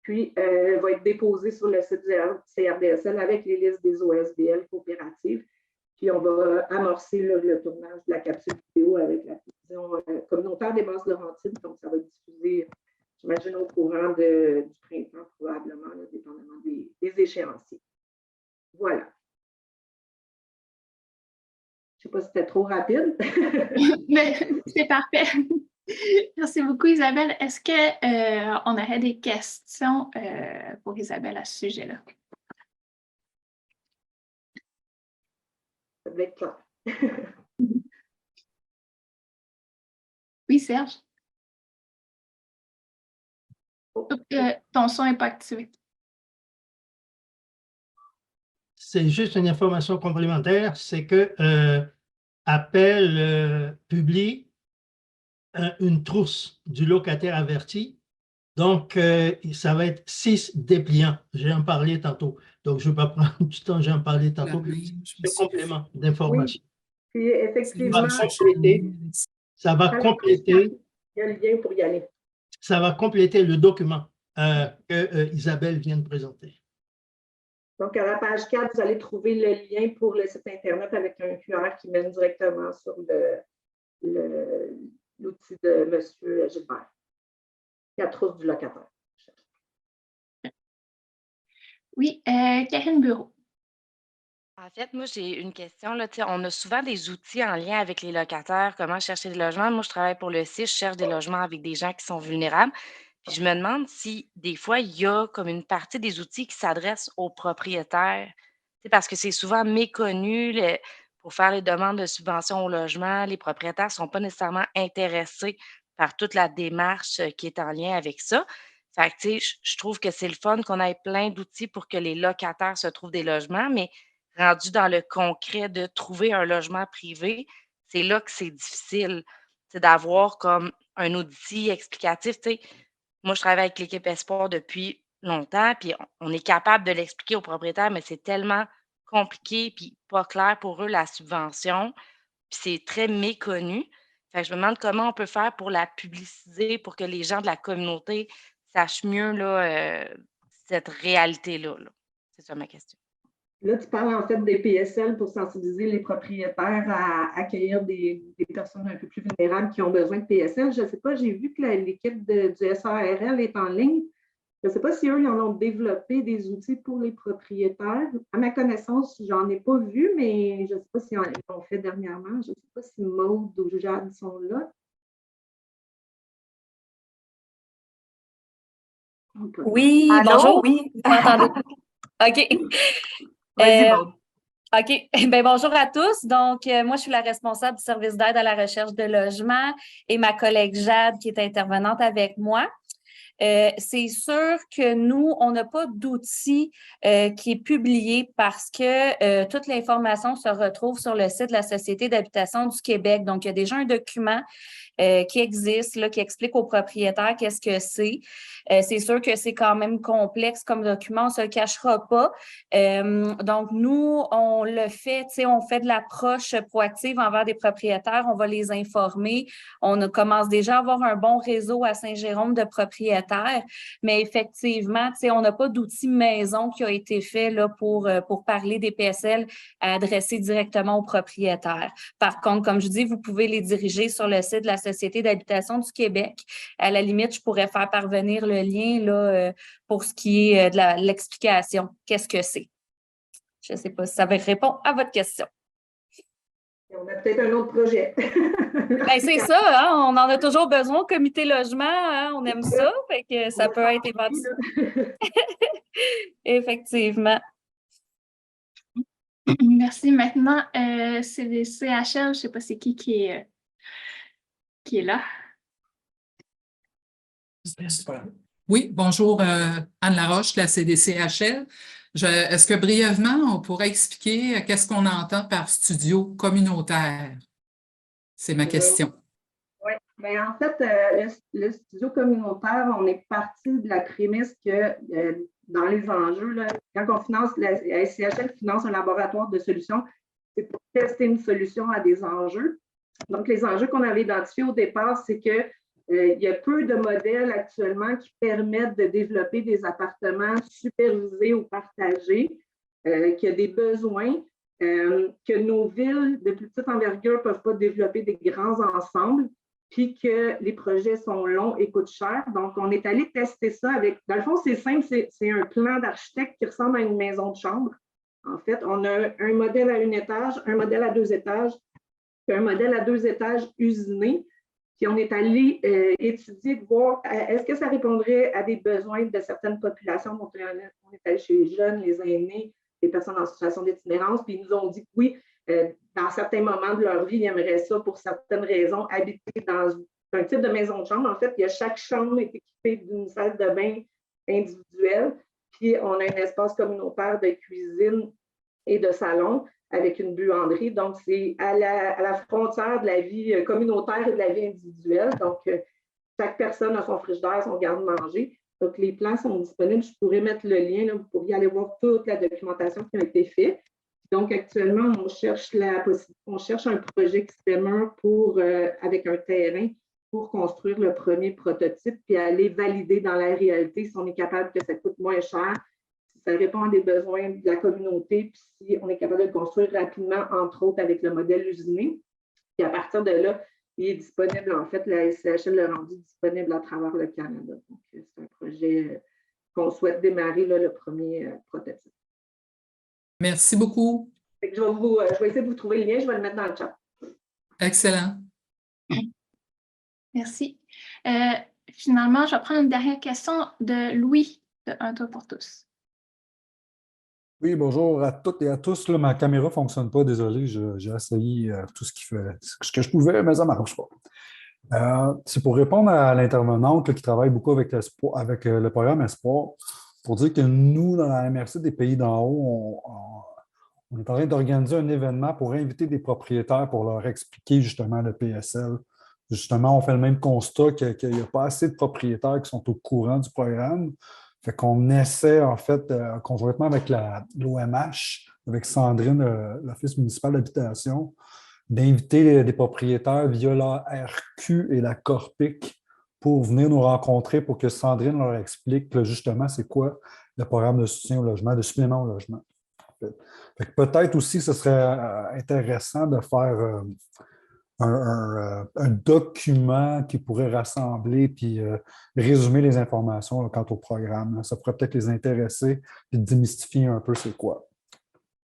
Speaker 3: Puis, elle va être déposée sur le site du CRDSL avec les listes des OSBL coopératives. Puis, on va amorcer le tournage de la capsule vidéo avec la télévision communautaire des Basses-Laurentides. Donc, ça va être diffusé, j'imagine, au courant du printemps, probablement, là, dépendamment des échéanciers. Voilà. Je ne sais pas si c'était trop rapide.
Speaker 1: Mais c'est parfait. Merci beaucoup, Isabelle. Est-ce qu'on aurait des questions pour Isabelle à ce sujet-là?
Speaker 3: Ça devait être clair.
Speaker 1: Oui, Serge? Ton son n'est pas activé.
Speaker 5: C'est juste une information complémentaire, c'est que Appel publie une trousse du locataire averti. Donc, ça va être 6 dépliants. J'ai en parlé tantôt. Donc, je ne vais pas prendre du temps, j'ai en parlé tantôt. C'est un complément d'information.
Speaker 3: Oui. Puis, effectivement,
Speaker 5: Ça va compléter.
Speaker 3: Il y a le lien pour y aller.
Speaker 5: Ça va compléter le document que Isabelle vient de présenter.
Speaker 3: Donc, à la page 4, vous allez trouver le lien pour le site Internet avec un QR qui mène directement sur l'outil de M. Gilbert. La trousse du locataire.
Speaker 1: Oui, Karine Bureau.
Speaker 6: En fait, moi, j'ai une question. Là, on a souvent des outils en lien avec les locataires, comment chercher des logements. Moi, je travaille pour le CIS, je cherche des logements avec des gens qui sont vulnérables. Puis je me demande si des fois, il y a comme une partie des outils qui s'adressent aux propriétaires. Parce que c'est souvent méconnu pour faire les demandes de subvention au logement. Les propriétaires ne sont pas nécessairement intéressés par toute la démarche qui est en lien avec ça. Fait que, tu sais, je trouve que c'est le fun qu'on ait plein d'outils pour que les locataires se trouvent des logements, mais rendu dans le concret de trouver un logement privé, c'est là que c'est difficile. C'est d'avoir comme un outil explicatif. Tu sais, moi, je travaille avec l'équipe Espoir depuis longtemps, puis on est capable de l'expliquer aux propriétaires, mais c'est tellement compliqué puis pas clair pour eux, la subvention, puis c'est très méconnu. Fait que je me demande comment on peut faire pour la publiciser, pour que les gens de la communauté sachent mieux là, cette réalité-là, là. C'est ça ma question.
Speaker 3: Là, tu parles en fait des PSL pour sensibiliser les propriétaires à accueillir des personnes un peu plus vulnérables qui ont besoin de PSL. Je ne sais pas, j'ai vu que l'équipe du SARL est en ligne. Je ne sais pas si eux, ils en ont développé des outils pour les propriétaires. À ma connaissance, j'en ai pas vu, mais je ne sais pas s'ils l'ont fait dernièrement. Je ne sais pas si Maud ou Jade sont là.
Speaker 7: Oui,
Speaker 2: Allô?
Speaker 7: bonjour.
Speaker 2: Oui.
Speaker 7: Vous m'entendez? OK.
Speaker 2: Vas-y,
Speaker 7: Euh,
Speaker 2: Maud.
Speaker 7: OK. Ben, bonjour à tous. Donc, moi, je suis la responsable du service d'aide à la recherche de logement et ma collègue Jade, qui est intervenante avec moi. C'est sûr que nous, on n'a pas d'outil qui est publié parce que toute l'information se retrouve sur le site de la Société d'habitation du Québec. Donc, il y a déjà un document qui existe, là, qui explique aux propriétaires qu'est-ce que c'est. C'est sûr que c'est quand même complexe comme document, on ne se le cachera pas. Donc, nous, on le fait, tu sais, on fait de l'approche proactive envers des propriétaires, on va les informer. On commence déjà à avoir un bon réseau à Saint-Jérôme de propriétaires, mais effectivement, tu sais, on n'a pas d'outil maison qui a été fait là, pour parler des PSL à adresser directement aux propriétaires. Par contre, comme je dis, vous pouvez les diriger sur le site de la Société d'habitation du Québec. À la limite, je pourrais faire parvenir le lien là, pour ce qui est de l'explication. Qu'est-ce que c'est? Je ne sais pas si ça répond à votre question.
Speaker 3: On a peut-être un autre projet.
Speaker 7: Ben, c'est ça, hein? On en a toujours besoin au comité logement, hein? On aime ça, fait que ça peut être éventuellement. Effectivement.
Speaker 1: Merci. Maintenant, c'est les CHL. Je ne sais pas c'est qui est là.
Speaker 8: Oui, bonjour Anne Laroche de la CDCHL. Est-ce que brièvement, on pourrait expliquer qu'est-ce qu'on entend par studio communautaire? C'est ma question.
Speaker 3: Oui, bien en fait, le studio communautaire, on est parti de la prémisse que dans les enjeux, là, quand on finance, la SCHL finance un laboratoire de solutions, c'est pour tester une solution à des enjeux. Donc, les enjeux qu'on avait identifiés au départ, c'est que il y a peu de modèles actuellement qui permettent de développer des appartements supervisés ou partagés, qu'il y a des besoins, que nos villes de plus petite envergure ne peuvent pas développer des grands ensembles, puis que les projets sont longs et coûtent cher. Donc, on est allé tester ça avec, dans le fond, c'est simple, c'est un plan d'architecte qui ressemble à une maison de chambre. En fait, on a un modèle à un étage, un modèle à 2 étages, puis un modèle à 2 étages usiné. Puis on est allé étudier, de voir est-ce que ça répondrait à des besoins de certaines populations. On est allé chez les jeunes, les aînés, les personnes en situation d'itinérance, puis ils nous ont dit que oui, dans certains moments de leur vie, ils aimeraient ça pour certaines raisons, habiter dans un type de maison de chambre. En fait, chaque chambre est équipée d'une salle de bain individuelle, puis on a un espace communautaire de cuisine et de salon avec une buanderie. Donc, c'est à la frontière de la vie communautaire et de la vie individuelle. Donc, chaque personne a son frigidaire, son garde-manger. Donc, les plans sont disponibles. Je pourrais mettre le lien. Là, vous pourriez aller voir toute la documentation qui a été faite. Donc, actuellement, on cherche un projet qui se démarre avec un terrain pour construire le premier prototype puis aller valider dans la réalité si on est capable que ça coûte moins cher, ça répond à des besoins de la communauté, puis si on est capable de le construire rapidement, entre autres avec le modèle usiné. Puis à partir de là, il est disponible, en fait, la SCHL l'a rendu disponible à travers le Canada. Donc, c'est un projet qu'on souhaite démarrer, là, le premier prototype.
Speaker 8: Merci beaucoup.
Speaker 3: Je vais essayer de vous trouver le lien, je vais le mettre dans le chat.
Speaker 8: Excellent.
Speaker 1: Merci. Finalement, je vais prendre une dernière question de Louis de Un Toit pour tous.
Speaker 9: Oui, bonjour à toutes et à tous. Là, ma caméra ne fonctionne pas, désolé, j'ai essayé tout ce que je pouvais, mais ça ne marche pas. C'est pour répondre à l'intervenante là, qui travaille beaucoup avec, le programme Espoir, pour dire que nous, dans la MRC des Pays d'en haut, on est en train d'organiser un événement pour inviter des propriétaires pour leur expliquer justement le PSL. Justement, on fait le même constat qu'il n'y a pas assez de propriétaires qui sont au courant du programme. Fait qu'on essaie, en fait, conjointement avec l'OMH, avec Sandrine, l'Office municipal d'habitation, d'inviter des propriétaires via la RQ et la Corpic pour venir nous rencontrer pour que Sandrine leur explique là, justement c'est quoi le programme de soutien au logement, de supplément au logement. Peut-être aussi ce serait intéressant de faire un document qui pourrait rassembler puis résumer les informations là, quant au programme. Là. Ça pourrait peut-être les intéresser et démystifier un peu c'est quoi.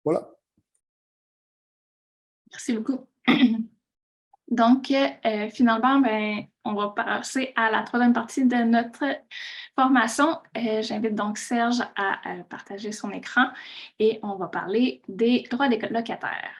Speaker 9: Voilà.
Speaker 1: Merci beaucoup. Donc, finalement, ben, on va passer à la troisième partie de notre formation. J'invite donc Serge à partager son écran et on va parler des droits des locataires.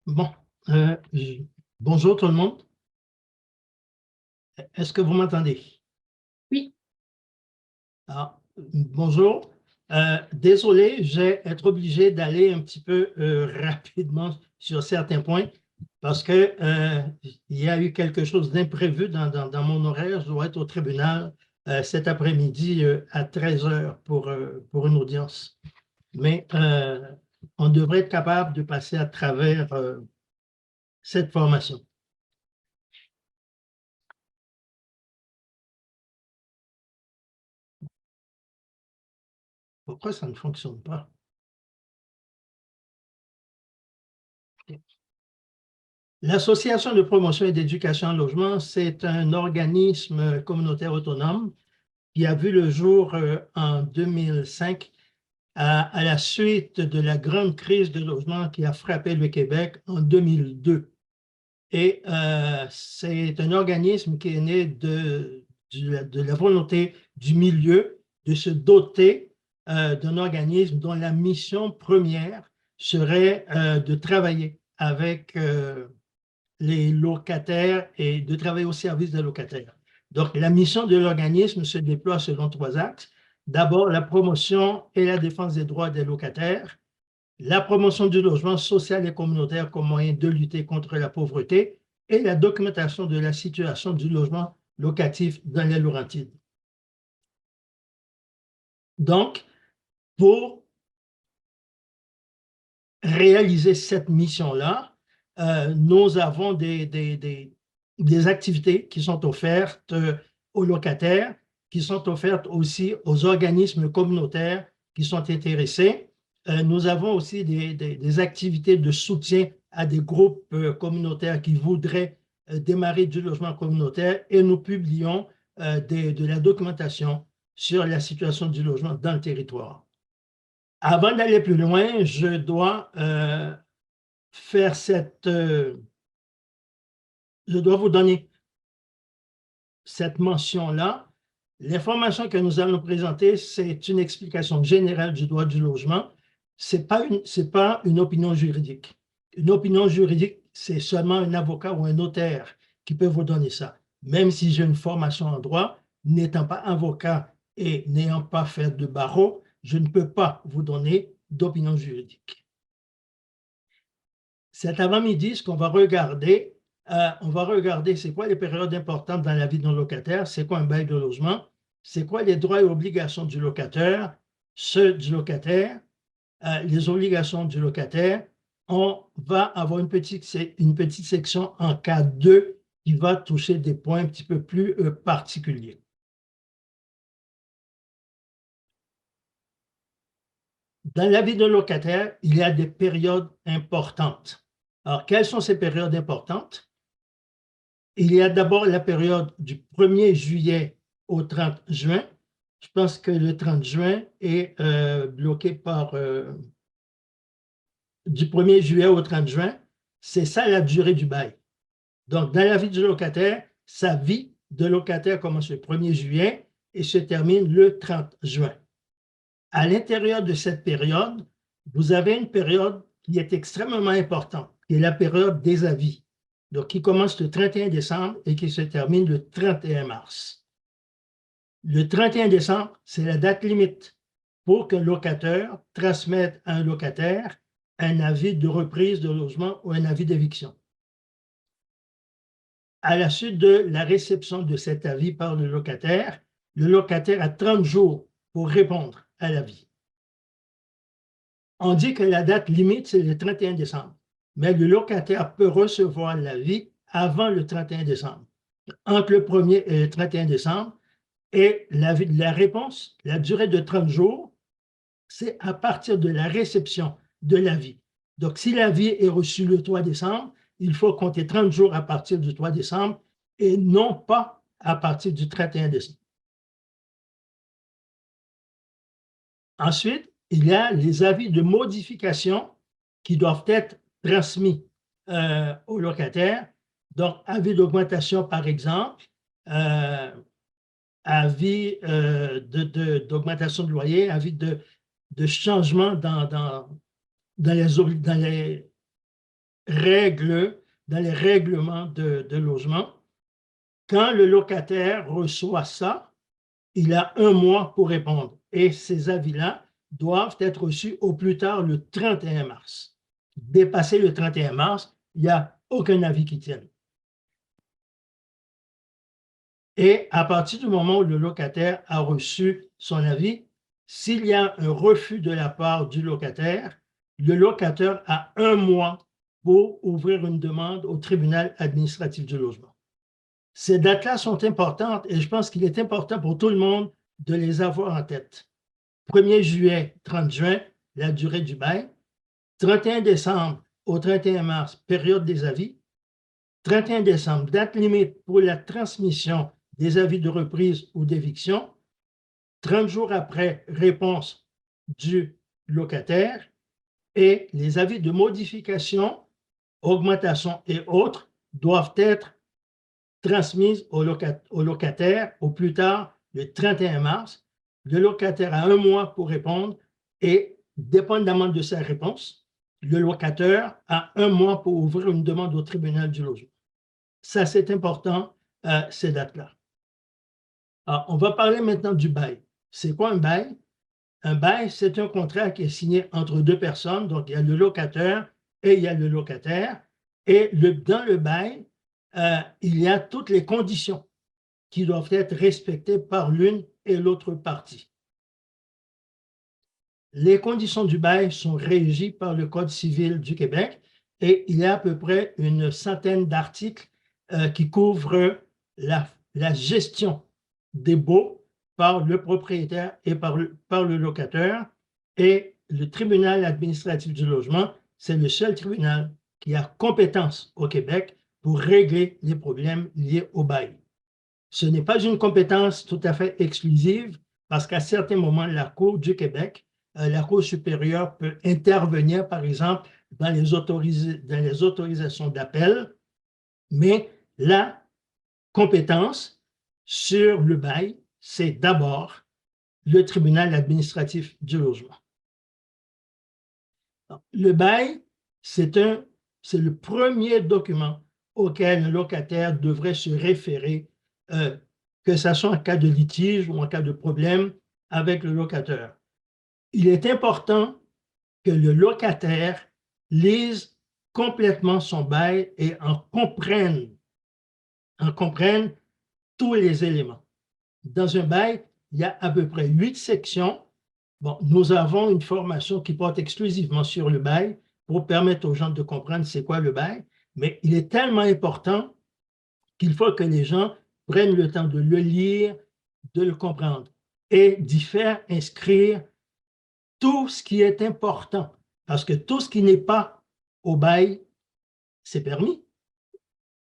Speaker 5: Bon, bonjour tout le monde. Est-ce que vous m'entendez?
Speaker 1: Oui.
Speaker 5: Ah, bonjour. Désolé, je vais être obligé d'aller un petit peu rapidement sur certains points parce que il y a eu quelque chose d'imprévu dans mon horaire. Je dois être au tribunal cet après-midi à 13 h pour une audience. Mais on devrait être capable de passer à travers cette formation. Pourquoi ça ne fonctionne pas? L'Association de promotion et d'éducation en logement, c'est un organisme communautaire autonome qui a vu le jour en 2005 à la suite de la grande crise de logement qui a frappé le Québec en 2002. Et c'est un organisme qui est né de la volonté du milieu de se doter d'un organisme dont la mission première serait de travailler avec les locataires et de travailler au service des locataires. Donc, la mission de l'organisme se déploie selon 3 axes. D'abord, la promotion et la défense des droits des locataires, la promotion du logement social et communautaire comme moyen de lutter contre la pauvreté et la documentation de la situation du logement locatif dans les Laurentides. Donc, pour réaliser cette mission-là, nous avons des activités qui sont offertes aux locataires, qui sont offertes aussi aux organismes communautaires qui sont intéressés. Nous avons aussi des activités de soutien à des groupes communautaires qui voudraient démarrer du logement communautaire et nous publions de la documentation sur la situation du logement dans le territoire. Avant d'aller plus loin, je dois faire je dois vous donner cette mention-là. L'information que nous allons présenter, c'est une explication générale du droit du logement. Ce n'est pas une opinion juridique. Une opinion juridique, c'est seulement un avocat ou un notaire qui peut vous donner ça. Même si j'ai une formation en droit, n'étant pas avocat et n'ayant pas fait de barreau, je ne peux pas vous donner d'opinion juridique. Cet avant-midi, ce qu'on va regarder, c'est quoi les périodes importantes dans la vie d'un locataire, c'est quoi un bail de logement, c'est quoi les droits et obligations du locataire, ceux du locataire, les obligations du locataire. On va avoir une petite section en cas 2 qui va toucher des points un petit peu plus particuliers. Dans la vie d'un locataire, il y a des périodes importantes. Alors, quelles sont ces périodes importantes? Il y a d'abord la période du 1er juillet au 30 juin. Je pense que le 30 juin est bloqué par du 1er juillet au 30 juin. C'est ça la durée du bail. Donc, dans la vie du locataire, sa vie de locataire commence le 1er juillet et se termine le 30 juin. À l'intérieur de cette période, vous avez une période qui est extrêmement importante, qui est la période des avis. Donc, qui commence le 31 décembre et qui se termine le 31 mars. Le 31 décembre, c'est la date limite pour qu'un locataire transmette à un locataire un avis de reprise de logement ou un avis d'éviction. À la suite de la réception de cet avis par le locataire a 30 jours pour répondre à l'avis. On dit que la date limite, c'est le 31 décembre, mais le locataire peut recevoir l'avis avant le 31 décembre. Entre le 1er et le 31 décembre, et la réponse, la durée de 30 jours, c'est à partir de la réception de l'avis. Donc, si l'avis est reçu le 3 décembre, il faut compter 30 jours à partir du 3 décembre et non pas à partir du 31 décembre. Ensuite, il y a les avis de modification qui doivent être transmis au locataire. Donc, avis d'augmentation, par exemple, avis d'augmentation de loyer, avis de changement dans les règlements de logement. Quand le locataire reçoit ça, il a 1 mois pour répondre. Et ces avis-là doivent être reçus au plus tard le 31 mars. Dépassé le 31 mars, il n'y a aucun avis qui tienne. Et à partir du moment où le locataire a reçu son avis, s'il y a un refus de la part du locataire, le locataire a 1 mois pour ouvrir une demande au tribunal administratif du logement. Ces dates-là sont importantes et je pense qu'il est important pour tout le monde de les avoir en tête. 1er juillet, 30 juin, la durée du bail. 31 décembre au 31 mars, période des avis. 31 décembre, date limite pour la transmission des avis de reprise ou d'éviction. 30 jours après, réponse du locataire. Et les avis de modification, augmentation et autres doivent être transmises au locataire au plus tard le 31 mars. Le locataire a 1 mois pour répondre et, dépendamment de sa réponse, le locataire a 1 mois pour ouvrir une demande au tribunal du logement. Ça, c'est important, ces dates-là. Alors, on va parler maintenant du bail. C'est quoi un bail? Un bail, c'est un contrat qui est signé entre 2 personnes. Donc, il y a le locataire et il y a le locataire. Et dans le bail, il y a toutes les conditions qui doivent être respectées par l'une et l'autre partie. Les conditions du bail sont régies par le Code civil du Québec et il y a à peu près une centaine d'articles qui couvrent la gestion des baux par le propriétaire et par le locataire. Et le tribunal administratif du logement, c'est le seul tribunal qui a compétence au Québec pour régler les problèmes liés au bail. Ce n'est pas une compétence tout à fait exclusive parce qu'à certains moments, la Cour du Québec, la Cour supérieure peut intervenir, par exemple, dans les autorisations d'appel, mais la compétence sur le bail, c'est d'abord le tribunal administratif du logement. Donc, le bail, c'est le premier document auquel un locataire devrait se référer, que ce soit en cas de litige ou en cas de problème avec le locataire. Il est important que le locataire lise complètement son bail et en comprenne tous les éléments. Dans un bail, il y a à peu près 8 sections. Bon, nous avons une formation qui porte exclusivement sur le bail pour permettre aux gens de comprendre c'est quoi le bail, mais il est tellement important qu'il faut que les gens prennent le temps de le lire, de le comprendre et d'y faire inscrire tout ce qui est important. Parce que tout ce qui n'est pas au bail, c'est permis.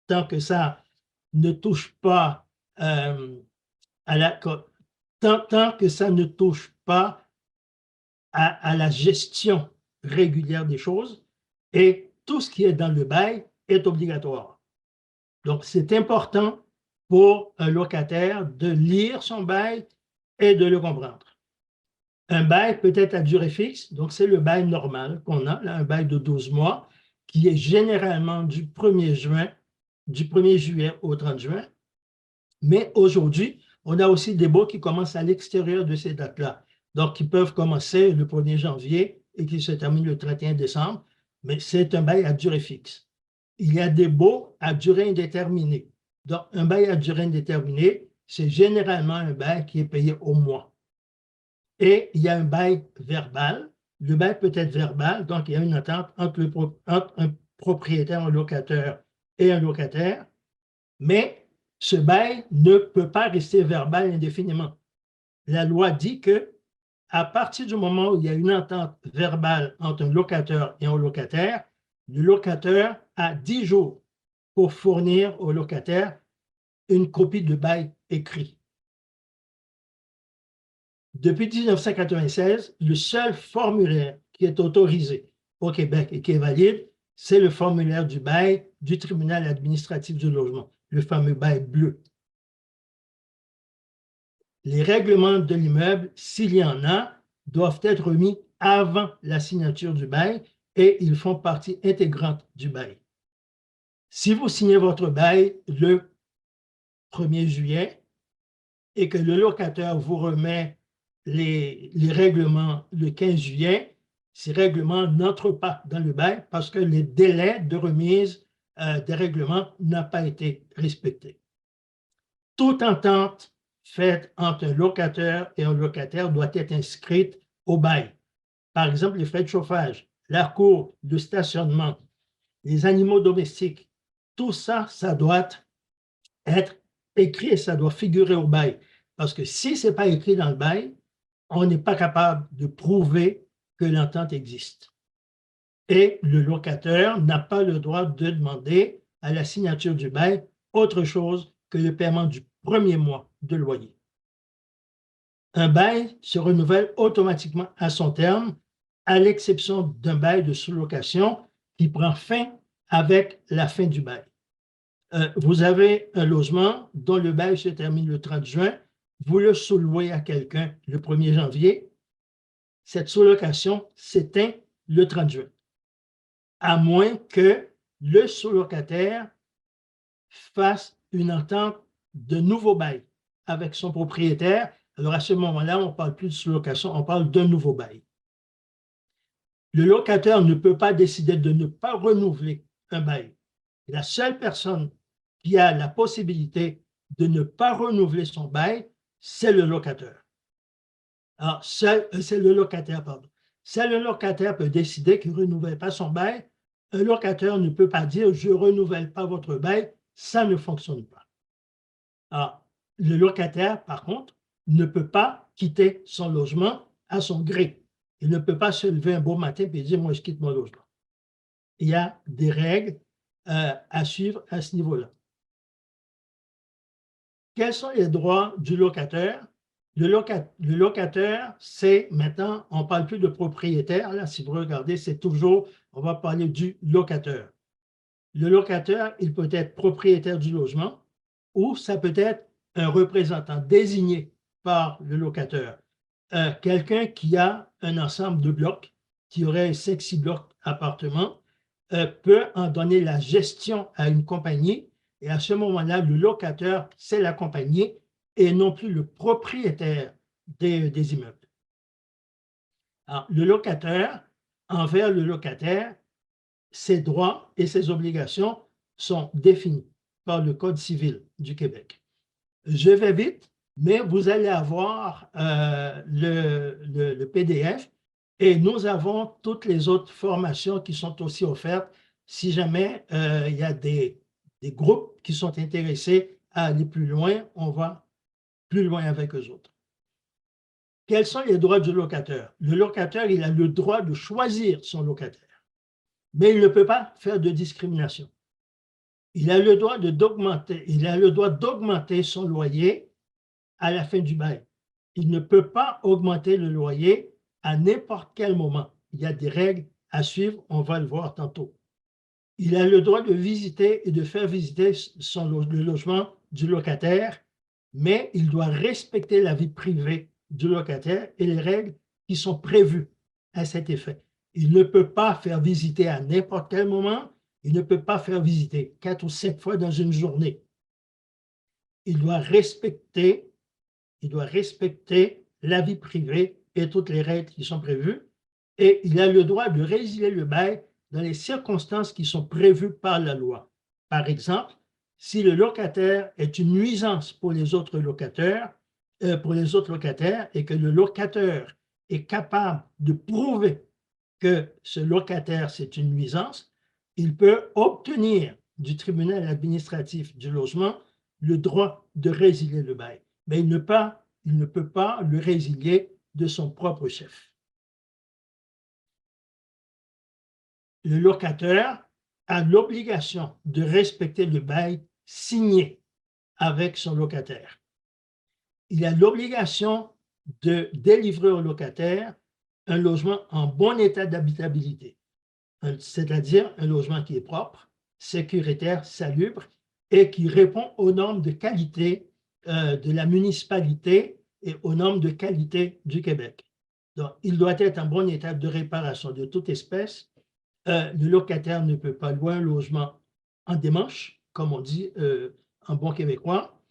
Speaker 5: Tant que ça ne touche pas tant que ça ne touche pas à la gestion régulière des choses, et tout ce qui est dans le bail est obligatoire. Donc, c'est important pour un locataire de lire son bail et de le comprendre. Un bail peut être à durée fixe, donc c'est le bail normal qu'on a, là, un bail de 12 mois, qui est généralement du 1er juillet au 30 juin. Mais aujourd'hui, on a aussi des baux qui commencent à l'extérieur de ces dates-là. Donc, qui peuvent commencer le 1er janvier et qui se terminent le 31 décembre, mais c'est un bail à durée fixe. Il y a des baux à durée indéterminée. Donc, un bail à durée indéterminée, c'est généralement un bail qui est payé au mois. Et il y a un bail verbal. Le bail peut être verbal, donc il y a une entente entre un propriétaire, un locateur et un locataire, mais ce bail ne peut pas rester verbal indéfiniment. La loi dit que à partir du moment où il y a une entente verbale entre un locateur et un locataire, le locateur a 10 jours pour fournir au locataire une copie de bail écrit. Depuis 1996, le seul formulaire qui est autorisé au Québec et qui est valide, c'est le formulaire du bail du tribunal administratif du logement, le fameux bail bleu. Les règlements de l'immeuble, s'il y en a, doivent être remis avant la signature du bail et ils font partie intégrante du bail. Si vous signez votre bail le 1er juillet et que le locataire vous remet les règlements le 15 juillet, ces règlements n'entrent pas dans le bail parce que le délai de remise des règlements n'a pas été respecté. Toute entente faite entre un locateur et un locataire doit être inscrite au bail. Par exemple, les frais de chauffage, la cour, le stationnement, les animaux domestiques, tout ça, ça doit être écrit et ça doit figurer au bail. Parce que si ce n'est pas écrit dans le bail, on n'est pas capable de prouver que l'entente existe. Et le locataire n'a pas le droit de demander à la signature du bail autre chose que le paiement du premier mois de loyer. Un bail se renouvelle automatiquement à son terme, à l'exception d'un bail de sous-location qui prend fin avec la fin du bail. Vous avez un logement dont le bail se termine le 30 juin, vous le sous-louez à quelqu'un le 1er janvier, cette sous-location s'éteint le 30 juin, à moins que le sous-locataire fasse une entente de nouveau bail avec son propriétaire. Alors, à ce moment-là, on ne parle plus de sous-location, on parle d'un nouveau bail. Le locataire ne peut pas décider de ne pas renouveler un bail. La seule personne qui a la possibilité de ne pas renouveler son bail, c'est le locataire. Alors, c'est le locataire, pardon. Seul le locataire peut décider qu'il ne renouvelle pas son bail. Un locataire ne peut pas dire « je ne renouvelle pas votre bail », ça ne fonctionne pas. Alors, le locataire, par contre, ne peut pas quitter son logement à son gré. Il ne peut pas se lever un beau matin et dire « moi, je quitte mon logement ». Il y a des règles à suivre à ce niveau-là. Quels sont les droits du locataire? Le locataire, c'est maintenant, on ne parle plus de propriétaire, là, si vous regardez, c'est toujours, on va parler du locataire. Le locataire, il peut être propriétaire du logement ou ça peut être un représentant désigné par le locataire. Quelqu'un qui a un ensemble de blocs, qui aurait 5-6 blocs appartements, peut en donner la gestion à une compagnie et à ce moment-là, le locataire, c'est la compagnie et non plus le propriétaire des immeubles. Alors, le locataire, envers le locataire, ses droits et ses obligations sont définis par le Code civil du Québec. Je vais vite, mais vous allez avoir le PDF et nous avons toutes les autres formations qui sont aussi offertes si jamais il y a des groupes qui sont intéressés à aller plus loin, on va plus loin avec eux autres. Quels sont les droits du locataire? Le locataire, il a le droit de choisir son locataire, mais il ne peut pas faire de discrimination. il a le droit d'augmenter son loyer à la fin du bail. Il ne peut pas augmenter le loyer à n'importe quel moment. Il y a des règles à suivre, on va le voir tantôt. Il a le droit de visiter et de faire visiter le logement du locataire, mais il doit respecter la vie privée du locataire et les règles qui sont prévues à cet effet. Il ne peut pas faire visiter à n'importe quel moment, il ne peut pas faire visiter 4 ou 5 fois dans une journée. Il doit respecter la vie privée et toutes les règles qui sont prévues, et il a le droit de résilier le bail dans les circonstances qui sont prévues par la loi. Par exemple, si le locataire est une nuisance pour les autres locataires et que le locataire est capable de prouver que ce locataire, c'est une nuisance, il peut obtenir du tribunal administratif du logement le droit de résilier le bail. Mais il ne peut pas le résilier de son propre chef. Le locataire a l'obligation de respecter le bail signé avec son locataire. Il a l'obligation de délivrer au locataire un logement en bon état d'habitabilité, c'est-à-dire un logement qui est propre, sécuritaire, salubre et qui répond aux normes de qualité de la municipalité et aux normes de qualité du Québec. Donc, il doit être en bon état de réparation de toute espèce. Le locataire ne peut pas louer un logement en démanche, comme on dit en bon québécois.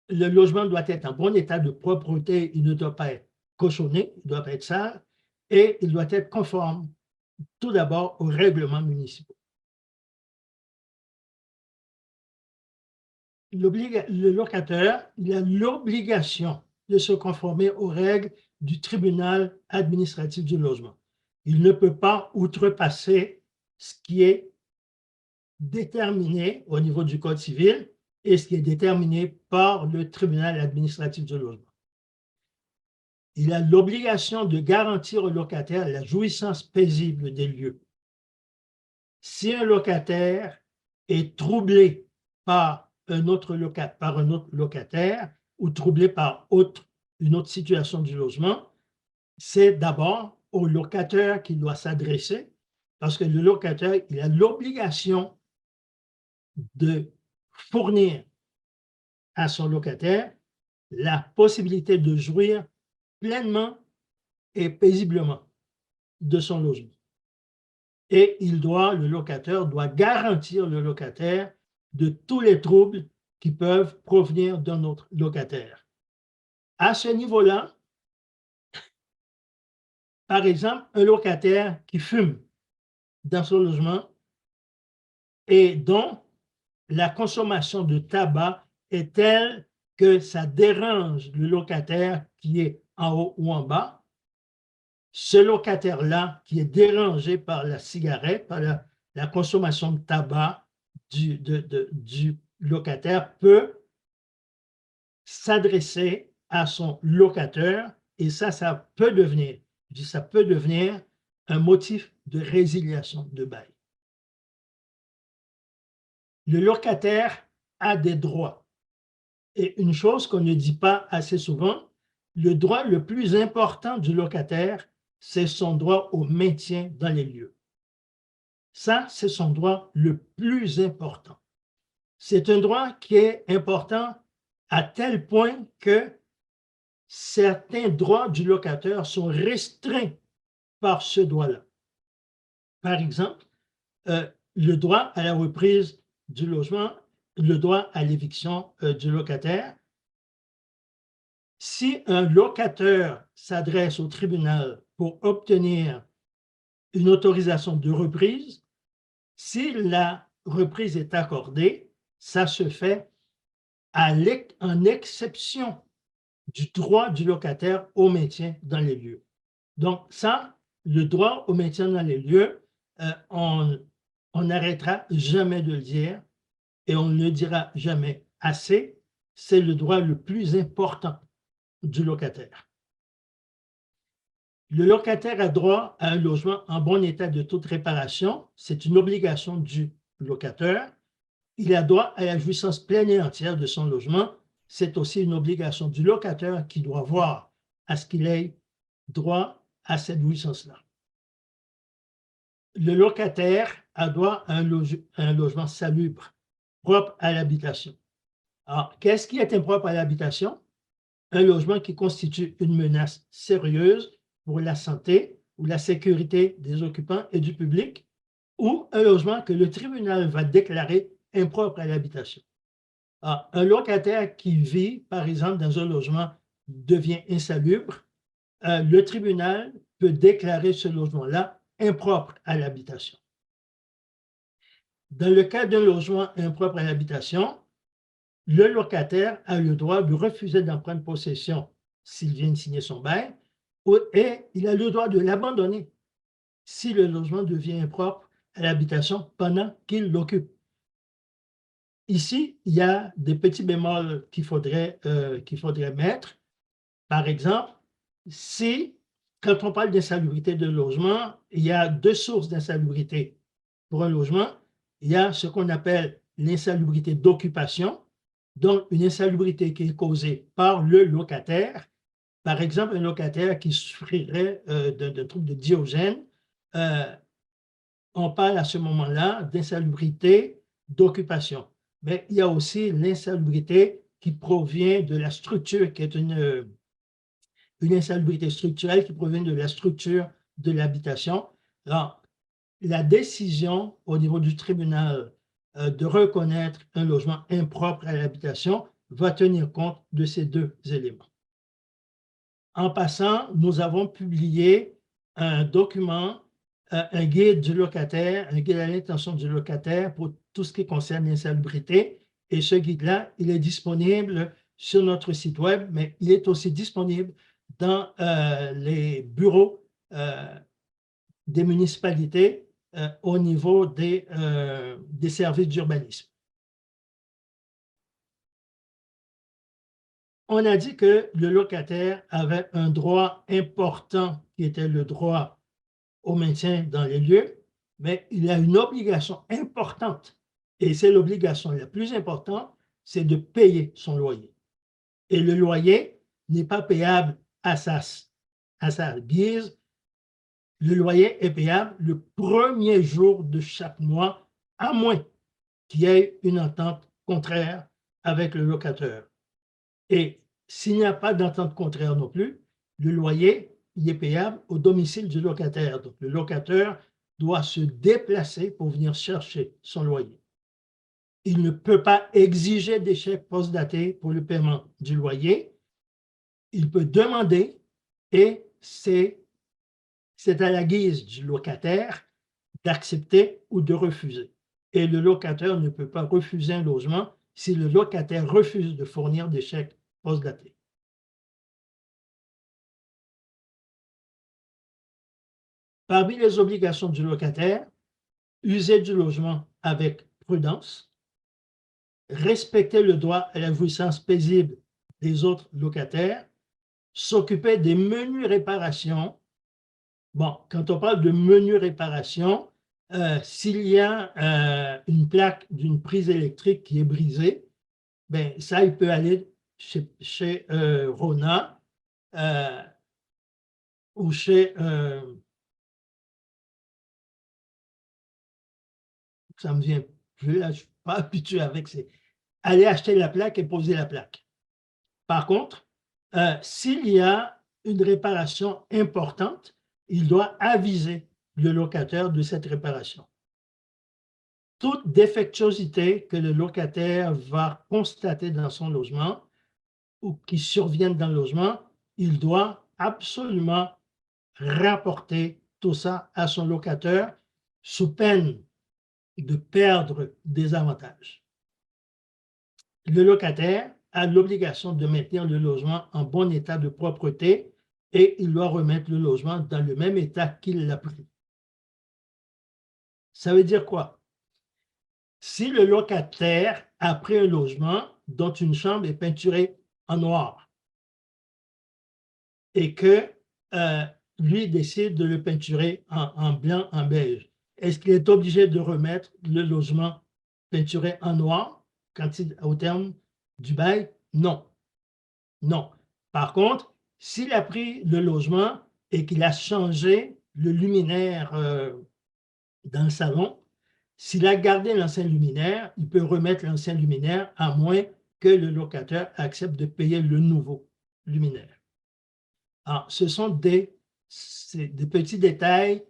Speaker 5: Le logement doit être en bon état de propreté, il ne doit pas être cochonné, il ne doit pas être sale, et il doit être conforme tout d'abord aux règlements municipaux. Le locataire, il a l'obligation de se conformer aux règles du tribunal administratif du logement. Il ne peut pas outrepasser ce qui est déterminé au niveau du Code civil et ce qui est déterminé par le tribunal administratif du logement. Il a l'obligation de garantir au locataire la jouissance paisible des lieux. Si un locataire est troublé par un autre locataire ou troublé par une autre situation du logement, c'est d'abord au locataire qui doit s'adresser parce que le locataire, il a l'obligation de fournir à son locataire la possibilité de jouir pleinement et paisiblement de son logement. Et le locataire doit garantir le locataire de tous les troubles qui peuvent provenir d'un autre locataire. À ce niveau-là, par exemple, un locataire qui fume dans son logement et dont la consommation de tabac est telle que ça dérange le locataire qui est en haut ou en bas, ce locataire-là qui est dérangé par la cigarette, par la consommation de tabac du locataire peut s'adresser à son locataire et ça peut devenir un motif de résiliation de bail. Le locataire a des droits. Et une chose qu'on ne dit pas assez souvent, le droit le plus important du locataire, c'est son droit au maintien dans les lieux. Ça, c'est son droit le plus important. C'est un droit qui est important à tel point que certains droits du locataire sont restreints par ce droit-là. Par exemple, le droit à la reprise du logement, le droit à l'éviction du locataire. Si un locataire s'adresse au tribunal pour obtenir une autorisation de reprise, si la reprise est accordée, ça se fait en exception du droit du locataire au maintien dans les lieux. Donc ça, le droit au maintien dans les lieux, on n'arrêtera jamais de le dire et on ne le dira jamais assez, c'est le droit le plus important du locataire. Le locataire a droit à un logement en bon état de toute réparation. C'est une obligation du locataire. il a droit à la jouissance pleine et entière de son logement. C'est aussi une obligation du locataire qui doit voir à ce qu'il ait droit à cette jouissance-là. Le locataire a droit à un logement salubre, propre à l'habitation. Alors, qu'est-ce qui est impropre à l'habitation? Un logement qui constitue une menace sérieuse pour la santé ou la sécurité des occupants et du public, ou un logement que le tribunal va déclarer impropre à l'habitation. Un locataire qui vit, par exemple, dans un logement devient insalubre, le tribunal peut déclarer ce logement-là impropre à l'habitation. Dans le cas d'un logement impropre à l'habitation, le locataire a le droit de refuser d'en prendre possession s'il vient de signer son bail, et il a le droit de l'abandonner si le logement devient impropre à l'habitation pendant qu'il l'occupe. Ici, il y a des petits bémols qu'il faudrait mettre. Par exemple, si, quand on parle d'insalubrité de logement, il y a deux sources d'insalubrité pour un logement. Il y a ce qu'on appelle l'insalubrité d'occupation, donc une insalubrité qui est causée par le locataire. Par exemple, un locataire qui souffrirait d'un trouble de Diogène, on parle à ce moment-là d'insalubrité d'occupation. Mais il y a aussi l'insalubrité qui provient de la structure, qui est une insalubrité structurelle qui provient de la structure de l'habitation. Alors, la décision au niveau du tribunal de reconnaître un logement impropre à l'habitation va tenir compte de ces deux éléments. En passant, nous avons publié un document, un guide du locataire, un guide à l'intention du locataire pour tout ce qui concerne l'insalubrité. Et ce guide-là, il est disponible sur notre site web, mais il est aussi disponible dans les bureaux des municipalités au niveau des services d'urbanisme. On a dit que le locataire avait un droit important qui était le droit au maintien dans les lieux, mais il a une obligation importante, et c'est l'obligation la plus importante, c'est de payer son loyer. Et le loyer n'est pas payable à sa guise. Le loyer est payable le premier jour de chaque mois, à moins qu'il y ait une entente contraire avec le locataire. Et s'il n'y a pas d'entente contraire non plus, le loyer il est payable au domicile du locataire. Donc, le locataire doit se déplacer pour venir chercher son loyer. Il ne peut pas exiger des chèques postdatés pour le paiement du loyer. Il peut demander et c'est à la guise du locataire d'accepter ou de refuser. Et le locataire ne peut pas refuser un logement si le locataire refuse de fournir des chèques postdatés. Parmi les obligations du locataire, user du logement avec prudence, respecter le droit à la jouissance paisible des autres locataires, s'occuper des menues réparations. Bon, quand on parle de menues réparations, s'il y a une plaque d'une prise électrique qui est brisée, ben, ça, il peut aller chez Rona ou chez... ça me vient plus, là, je ne suis pas habitué avec ces... Aller acheter la plaque et poser la plaque. Par contre, s'il y a une réparation importante, il doit aviser le locataire de cette réparation. Toute défectuosité que le locataire va constater dans son logement ou qui survienne dans le logement, il doit absolument rapporter tout ça à son locataire sous peine de perdre des avantages. Le locataire a l'obligation de maintenir le logement en bon état de propreté et il doit remettre le logement dans le même état qu'il l'a pris. Ça veut dire quoi? Si le locataire a pris un logement dont une chambre est peinturée en noir et que lui décide de le peinturer en blanc, en beige, est-ce qu'il est obligé de remettre le logement peinturé en noir au terme du bail? Non. Non. Par contre, s'il a pris le logement et qu'il a changé le luminaire dans le salon, s'il a gardé l'ancien luminaire, il peut remettre l'ancien luminaire à moins que le locataire accepte de payer le nouveau luminaire. Alors, ce sont des petits détails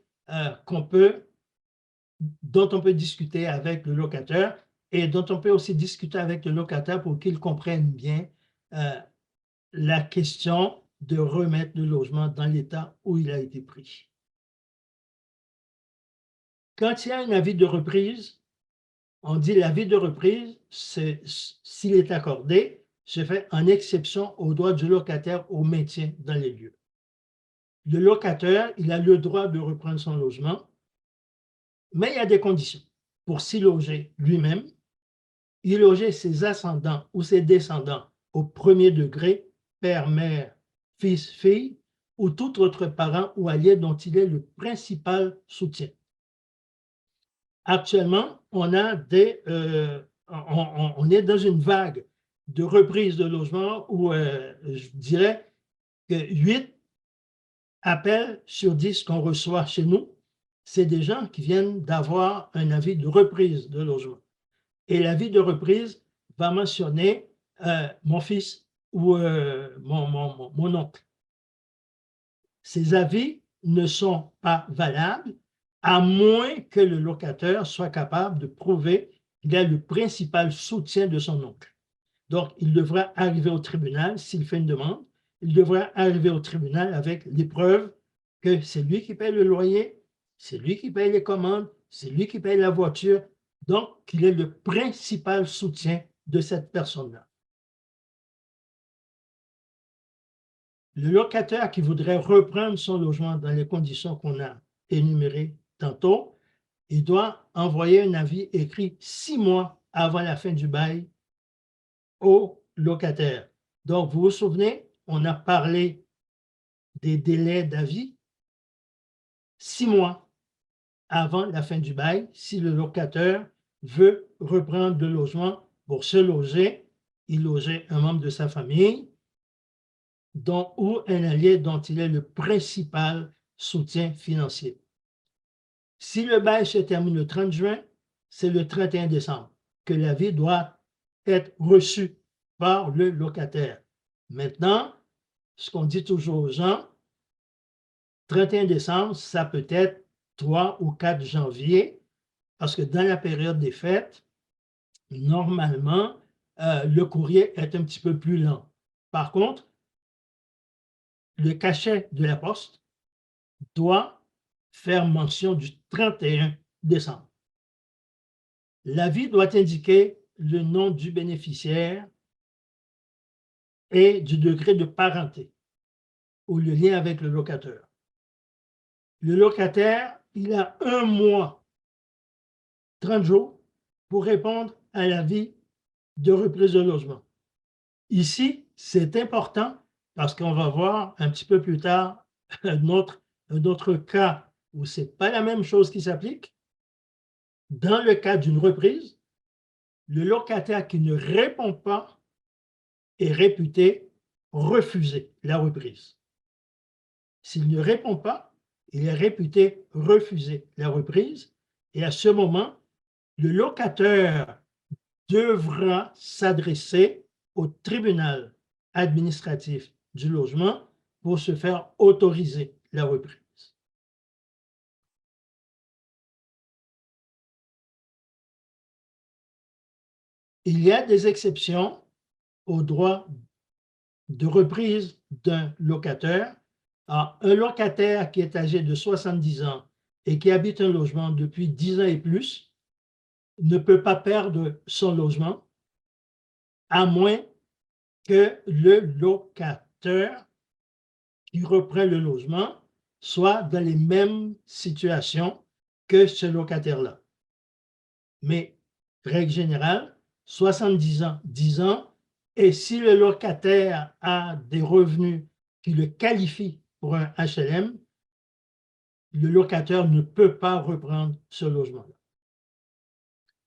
Speaker 5: dont on peut discuter avec le locataire et dont on peut aussi discuter avec le locataire pour qu'il comprenne bien la question de remettre le logement dans l'état où il a été pris. Quand il y a un avis de reprise, on dit l'avis de reprise, s'il est accordé, se fait en exception au droit du locataire au maintien dans les lieux. Le locataire, il a le droit de reprendre son logement, mais il y a des conditions. Pour s'y loger lui-même, y loger ses ascendants ou ses descendants au premier degré, père, mère, fils, fille, ou tout autre parent ou allié dont il est le principal soutien. Actuellement, on est dans une vague de reprise de logement où je dirais que 8 appels sur 10 qu'on reçoit chez nous, c'est des gens qui viennent d'avoir un avis de reprise de logement. Et l'avis de reprise va mentionner mon fils ou mon oncle. Ces avis ne sont pas valables à moins que le locataire soit capable de prouver qu'il a le principal soutien de son oncle. Donc, il devra arriver au tribunal s'il fait une demande. Il devra arriver au tribunal avec les preuves que c'est lui qui paye le loyer, c'est lui qui paye les commandes, c'est lui qui paye la voiture, donc qu'il est le principal soutien de cette personne-là. Le locataire qui voudrait reprendre son logement dans les conditions qu'on a énumérées tantôt, il doit envoyer un avis écrit 6 mois avant la fin du bail au locataire. Donc, vous vous souvenez, on a parlé des délais d'avis 6 mois avant la fin du bail, si le locataire veut reprendre le logement pour se loger, y loger un membre de sa famille, ou un allié dont il est le principal soutien financier. Si le bail se termine le 30 juin, c'est le 31 décembre que l'avis doit être reçu par le locataire. Maintenant, ce qu'on dit toujours aux gens, 31 décembre, ça peut être 3 ou 4 janvier, parce que dans la période des fêtes, normalement, le courrier est un petit peu plus lent. Par contre, le cachet de la poste doit faire mention du 31 décembre. L'avis doit indiquer le nom du bénéficiaire et du degré de parenté ou le lien avec le locataire. Le locataire, il a 1 mois, 30 jours, pour répondre à l'avis de reprise de logement. Ici, c'est important parce qu'on va voir un petit peu plus tard un autre cas où ce n'est pas la même chose qui s'applique. Dans le cas d'une reprise, le locataire qui ne répond pas est réputé refuser la reprise. S'il ne répond pas, il est réputé refuser la reprise et à ce moment, le locataire devra s'adresser au tribunal administratif du logement pour se faire autoriser la reprise. Il y a des exceptions au droit de reprise d'un locataire. Alors, un locataire qui est âgé de 70 ans et qui habite un logement depuis 10 ans et plus ne peut pas perdre son logement à moins que le locataire qui reprend le logement soit dans les mêmes situations que ce locataire-là. Mais, règle générale, 70 ans, 10 ans, et si le locataire a des revenus qui le qualifient pour un HLM, le locataire ne peut pas reprendre ce logement-là.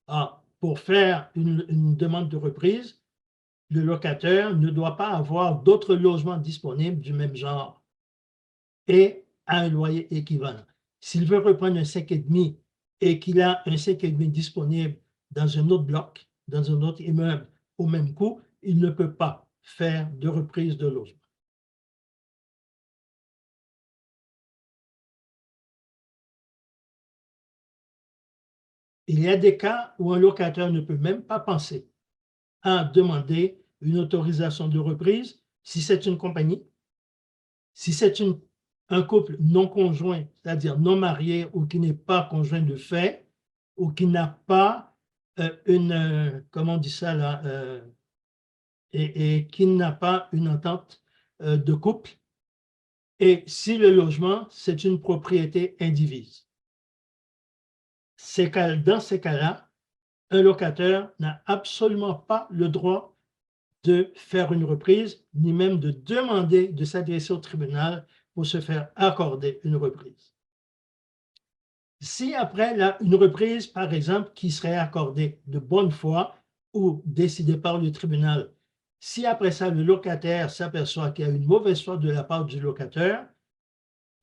Speaker 5: Ah, pour faire une demande de reprise, le locataire ne doit pas avoir d'autres logements disponibles du même genre et à un loyer équivalent. S'il veut reprendre un 5,5 et qu'il a un 5,5 disponible dans un autre bloc, dans un autre immeuble au même coût, il ne peut pas faire de reprise de logement. Il y a des cas où un locataire ne peut même pas penser à demander une autorisation de reprise si c'est une compagnie, si c'est un couple non conjoint, c'est-à-dire non marié ou qui n'est pas conjoint de fait, ou qui n'a pas comment on dit ça là, et qui n'a pas une entente de couple, et si le logement, c'est une propriété indivise. Dans ces cas-là, un locataire n'a absolument pas le droit de faire une reprise, ni même de demander de s'adresser au tribunal pour se faire accorder une reprise. Si après une reprise, par exemple, qui serait accordée de bonne foi ou décidée par le tribunal, si après ça, le locataire s'aperçoit qu'il y a une mauvaise foi de la part du locataire,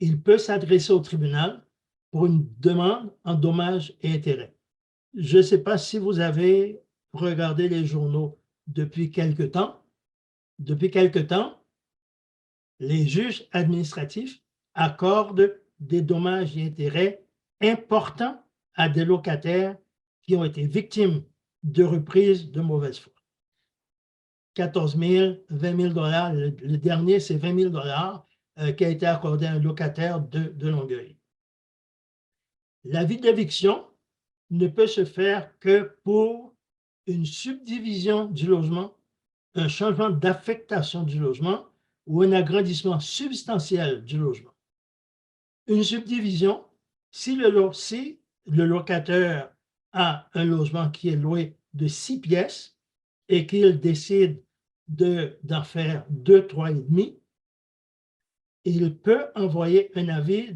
Speaker 5: il peut s'adresser au tribunal pour une demande en dommages et intérêts. Je ne sais pas si vous avez regardé les journaux depuis quelque temps. Depuis quelque temps, les juges administratifs accordent des dommages et intérêts importants à des locataires qui ont été victimes de reprises de mauvaise foi. 14 000, 20 000 $, le dernier, c'est 20 000 $ qui a été accordé à un locataire de Longueuil. L'avis d'éviction ne peut se faire que pour une subdivision du logement, un changement d'affectation du logement ou un agrandissement substantiel du logement. Une subdivision, si le locataire a un logement qui est loué de 6 pièces et qu'il décide d'en faire 2, 3,5, il peut envoyer un avis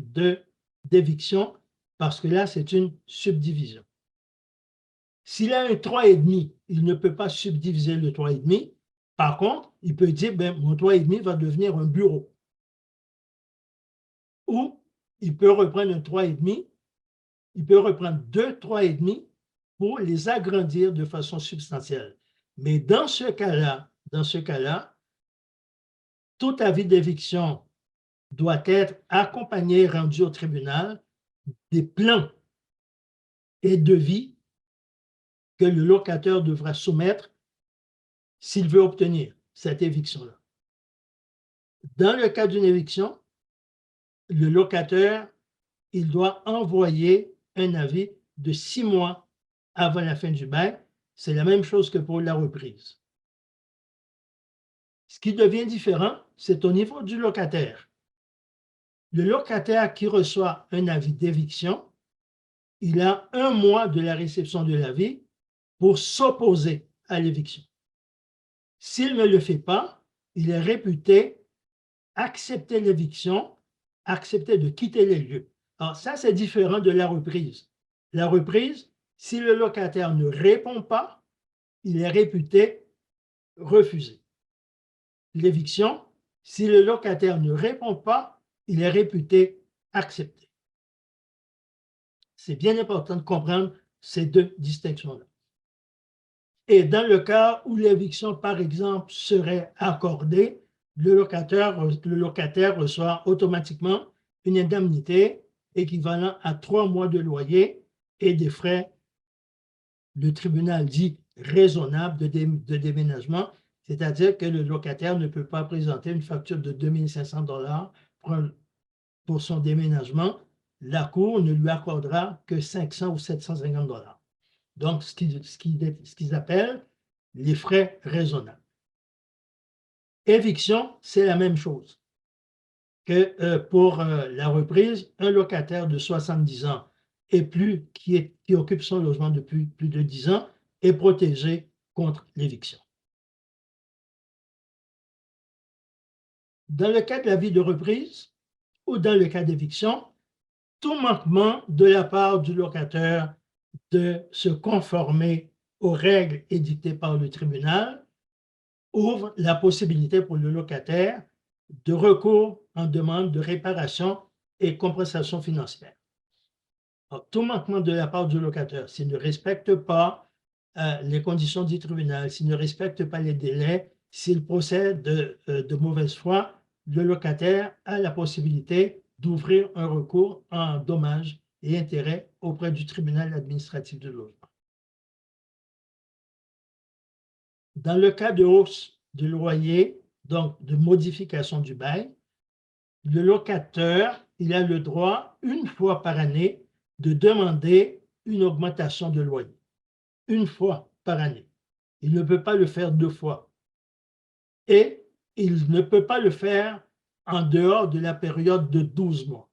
Speaker 5: d'éviction parce que là, c'est une subdivision. S'il a un 3,5, il ne peut pas subdiviser le 3,5. Par contre, il peut dire, mon 3,5 va devenir un bureau. Ou il peut reprendre un 3,5, il peut reprendre 2 3,5 pour les agrandir de façon substantielle. Mais dans ce cas-là, tout avis d'éviction doit être accompagné, rendu au tribunal, des plans et devis que le locataire devra soumettre s'il veut obtenir cette éviction-là. Dans le cas d'une éviction, le locataire, il doit envoyer un avis de 6 mois avant la fin du bail. C'est la même chose que pour la reprise. Ce qui devient différent, c'est au niveau du locataire. Le locataire qui reçoit un avis d'éviction, il a 1 mois de la réception de l'avis pour s'opposer à l'éviction. S'il ne le fait pas, il est réputé accepter l'éviction, accepter de quitter les lieux. Alors ça, c'est différent de la reprise. La reprise, si le locataire ne répond pas, il est réputé refusé. L'éviction, si le locataire ne répond pas, il est réputé accepté. C'est bien important de comprendre ces deux distinctions-là. Et dans le cas où l'éviction, par exemple, serait accordée, le locataire reçoit automatiquement une indemnité équivalent à 3 mois de loyer et des frais, le tribunal dit raisonnables de déménagement, c'est-à-dire que le locataire ne peut pas présenter une facture de 2 500 $ pour son déménagement. La Cour ne lui accordera que 500 ou 750 $. Donc, ce qu'ils appellent les frais raisonnables. Éviction, c'est la même chose que pour la reprise. Un locataire de 70 ans et plus qui occupe son logement depuis plus de 10 ans est protégé contre l'éviction. Dans le cas de l'avis de reprise ou dans le cas d'éviction, tout manquement de la part du locataire de se conformer aux règles édictées par le tribunal ouvre la possibilité pour le locataire de recours en demande de réparation et compensation financière. Alors, tout manquement de la part du locataire, s'il ne respecte pas les conditions du tribunal, s'il ne respecte pas les délais, s'il procède de mauvaise foi, le locataire a la possibilité d'ouvrir un recours en dommages et intérêts auprès du tribunal administratif de logement. Dans le cas de hausse de loyer, donc de modification du bail, le locataire, il a le droit, une fois par année, de demander une augmentation de loyer. Une fois par année. Il ne peut pas le faire 2 fois. Et il ne peut pas le faire en dehors de la période de 12 mois.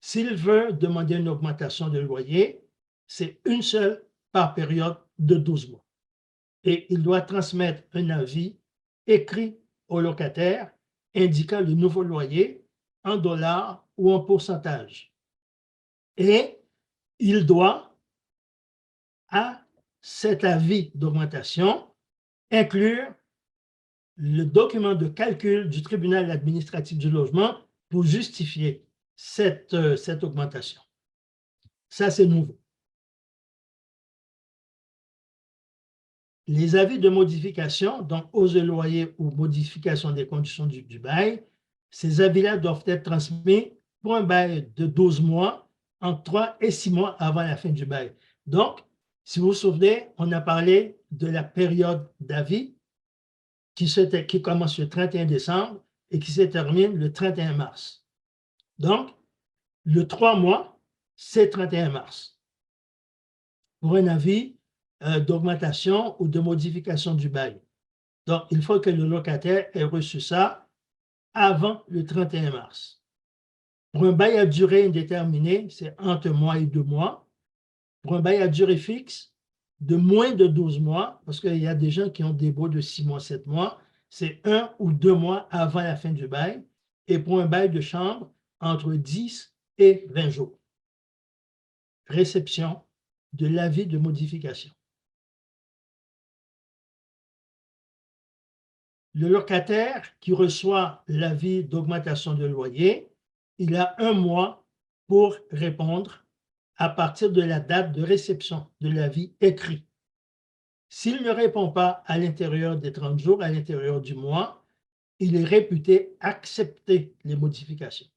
Speaker 5: S'il veut demander une augmentation de loyer, c'est une seule par période de 12 mois. Et il doit transmettre un avis écrit au locataire indiquant le nouveau loyer en dollars ou en pourcentage. Et il doit, à cet avis d'augmentation, inclure le document de calcul du tribunal administratif du logement pour justifier cette augmentation. Ça, c'est nouveau. Les avis de modification, donc hausse de loyer ou modification des conditions du bail, ces avis-là doivent être transmis pour un bail de 12 mois, entre 3 et 6 mois avant la fin du bail. Donc, si vous vous souvenez, on a parlé de la période d'avis qui commence le 31 décembre et qui se termine le 31 mars. Donc, le 3 mois, c'est 31 mars. Pour un avis d'augmentation ou de modification du bail. Donc, il faut que le locataire ait reçu ça avant le 31 mars. Pour un bail à durée indéterminée, c'est entre 1 mois et 2 mois. Pour un bail à durée fixe, de moins de 12 mois, parce qu'il y a des gens qui ont des baux de 6 mois, 7 mois, c'est 1 ou 2 mois avant la fin du bail. Et pour un bail de chambre, entre 10 et 20 jours. Réception de l'avis de modification. Le locataire qui reçoit l'avis d'augmentation de loyer, il a 1 mois pour répondre à partir de la date de réception de l'avis écrit. S'il ne répond pas à l'intérieur des 30 jours, à l'intérieur du mois, il est réputé accepter les modifications.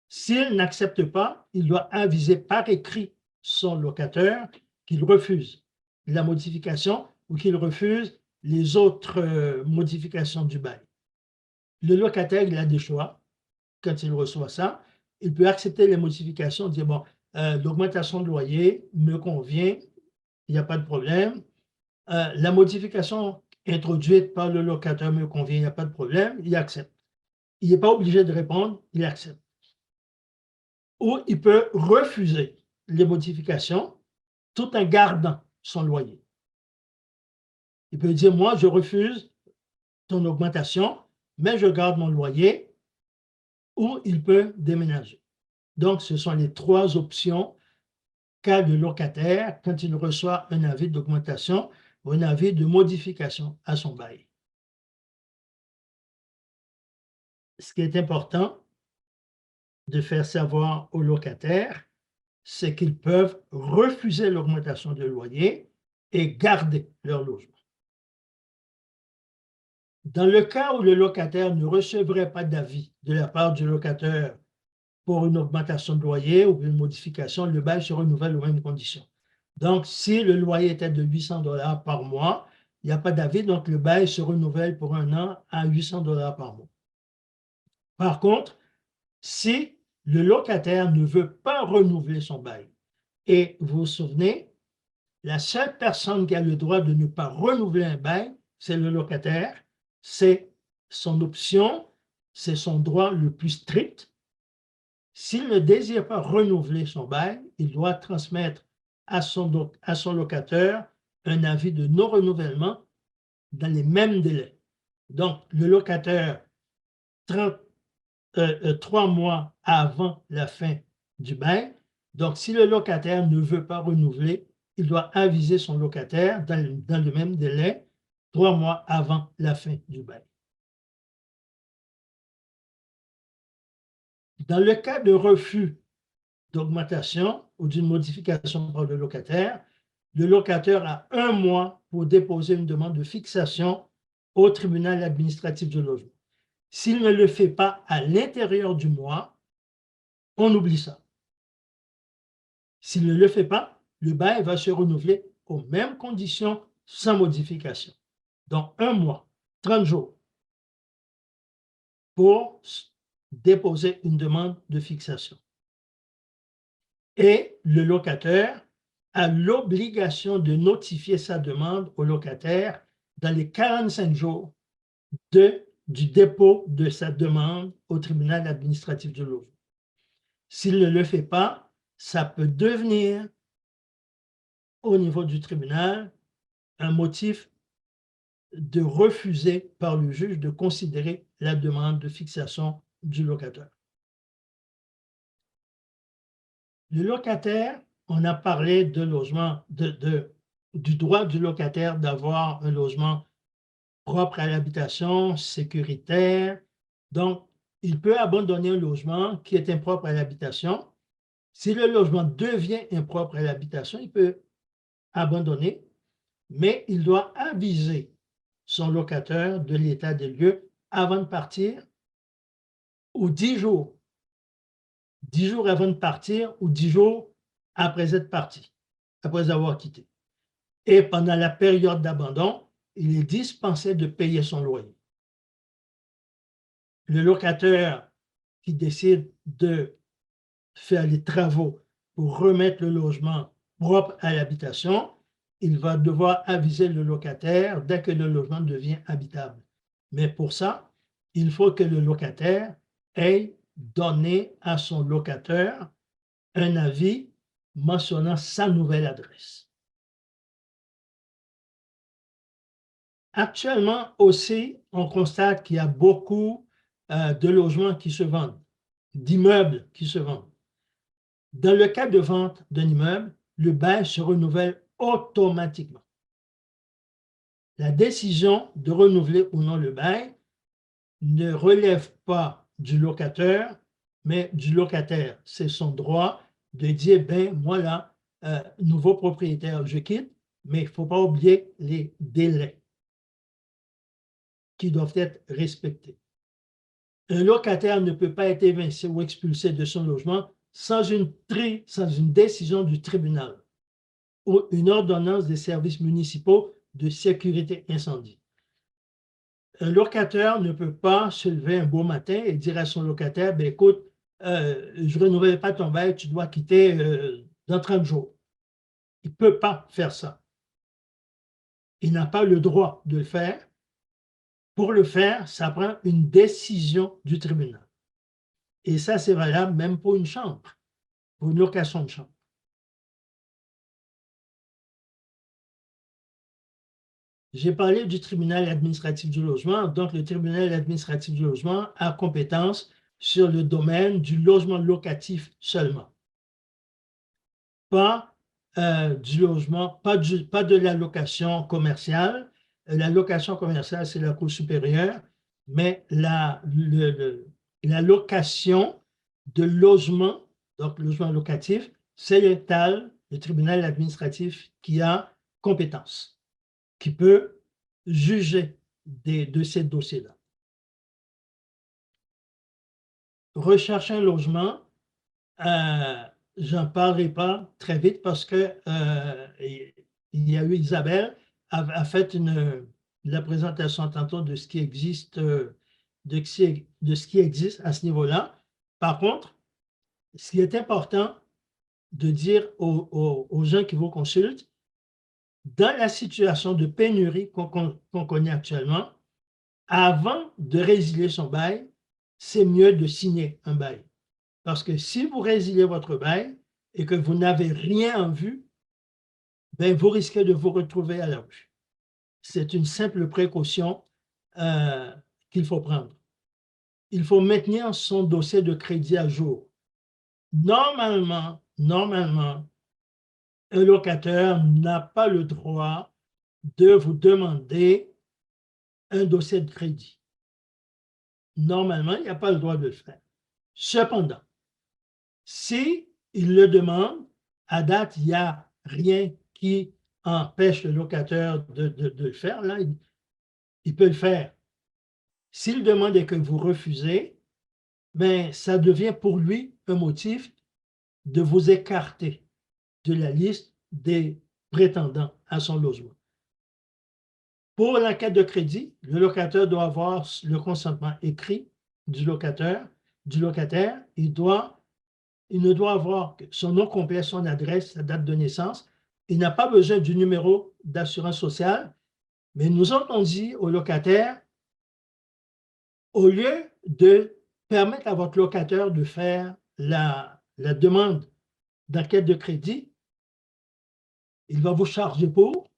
Speaker 5: S'il n'accepte pas, il doit aviser par écrit son locataire qu'il refuse la modification ou qu'il refuse les autres modifications du bail. Le locataire, il a des choix. Quand il reçoit ça, il peut accepter les modifications, dire, bon, l'augmentation de loyer me convient, il n'y a pas de problème. La modification introduite par le locataire me convient, il n'y a pas de problème, il accepte. Il n'est pas obligé de répondre, il accepte. Ou il peut refuser les modifications tout en gardant son loyer. Il peut dire, moi, je refuse ton augmentation, mais je garde mon loyer, ou il peut déménager. Donc, ce sont les 3 options qu'a le locataire quand il reçoit un avis d'augmentation ou un avis de modification à son bail. Ce qui est important de faire savoir aux locataires, c'est qu'ils peuvent refuser l'augmentation de loyer et garder leur logement. Dans le cas où le locataire ne recevrait pas d'avis de la part du locataire pour une augmentation de loyer ou une modification, le bail se renouvelle aux mêmes conditions. Donc, si le loyer était de 800 $ par mois, il n'y a pas d'avis, donc le bail se renouvelle pour 1 an à 800 $ par mois. Par contre, si le locataire ne veut pas renouveler son bail, et vous vous souvenez, la seule personne qui a le droit de ne pas renouveler un bail, c'est le locataire, c'est son option, c'est son droit le plus strict. S'il ne désire pas renouveler son bail, il doit transmettre à son locataire un avis de non-renouvellement dans les mêmes délais. Donc, le locataire, 3 mois avant la fin du bail, donc si le locataire ne veut pas renouveler, il doit aviser son locataire dans le même délai, 3 mois avant la fin du bail. Dans le cas de refus d'augmentation ou d'une modification par le locataire a 1 mois pour déposer une demande de fixation au tribunal administratif du logement. S'il ne le fait pas à l'intérieur du mois, on oublie ça. S'il ne le fait pas, le bail va se renouveler aux mêmes conditions sans modification. Donc, 1 mois, 30 jours pour déposer une demande de fixation. Et le locataire a l'obligation de notifier sa demande au locataire dans les 45 jours du dépôt de sa demande au tribunal administratif du logement. S'il ne le fait pas, ça peut devenir, au niveau du tribunal, un motif de refuser par le juge de considérer la demande de fixation du locataire. Le locataire, on a parlé de logement, du droit du locataire d'avoir un logement propre à l'habitation, sécuritaire. Donc, il peut abandonner un logement qui est impropre à l'habitation. Si le logement devient impropre à l'habitation, il peut abandonner, mais il doit aviser son locataire de l'état des lieux avant de partir ou 10 jours. 10 jours avant de partir ou 10 jours après être parti, après avoir quitté. Et pendant la période d'abandon, il est dispensé de payer son loyer. Le locataire qui décide de faire les travaux pour remettre le logement propre à l'habitation, il va devoir aviser le locataire dès que le logement devient habitable. Mais pour ça, il faut que le locataire ait donné à son locataire un avis mentionnant sa nouvelle adresse. Actuellement aussi, on constate qu'il y a beaucoup de logements qui se vendent, d'immeubles qui se vendent. Dans le cas de vente d'un immeuble, le bail se renouvelle automatiquement. La décision de renouveler ou non le bail ne relève pas du locateur, mais du locataire. C'est son droit de dire, ben moi là, nouveau propriétaire, je quitte, mais il ne faut pas oublier les délais qui doivent être respectés. Un locataire ne peut pas être évincé ou expulsé de son logement sans une décision du tribunal ou une ordonnance des services municipaux de sécurité incendie. Un locataire ne peut pas se lever un beau matin et dire à son locataire, ben, écoute, je ne renouvelle pas ton bail, tu dois quitter dans 30 jours. Il ne peut pas faire ça. Il n'a pas le droit de le faire. Pour le faire, ça prend une décision du tribunal. Et ça, c'est valable même pour une chambre, pour une location de chambre. J'ai parlé du tribunal administratif du logement. Donc, le tribunal administratif du logement a compétence sur le domaine du logement locatif seulement. Pas du logement, pas de la location commerciale. La location commerciale, c'est la Cour supérieure, mais la location de logement, donc logement locatif, c'est le TAL, le tribunal administratif, qui a compétence, qui peut juger de ces dossiers-là. Rechercher un logement, j'en parlerai pas très vite parce que il y a eu Isabelle a fait la présentation tantôt de ce qui existe, de ce qui existe à ce niveau-là. Par contre, ce qui est important de dire aux gens qui vous consultent, dans la situation de pénurie qu'on connaît actuellement, avant de résilier son bail, c'est mieux de signer un bail. Parce que si vous résiliez votre bail et que vous n'avez rien en vue, ben vous risquez de vous retrouver à la rue. C'est une simple précaution qu'il faut prendre. Il faut maintenir son dossier de crédit à jour. Normalement, un locataire n'a pas le droit de vous demander un dossier de crédit. Normalement, il n'y a pas le droit de le faire. Cependant, si il le demande, à date, il n'y a rien qui empêche le locataire de le faire. Là, il peut le faire. S'il demande et que vous refusez, ben, ça devient pour lui un motif de vous écarter de la liste des prétendants à son logement. Pour l'enquête de crédit, le locataire doit avoir le consentement écrit du locataire. Il ne doit avoir que son nom complet, son adresse, sa date de naissance. Il n'a pas besoin du numéro d'assurance sociale, mais nous avons dit au locataire, au lieu de permettre à votre locataire de faire la demande d'enquête de crédit, il va vous charger pour.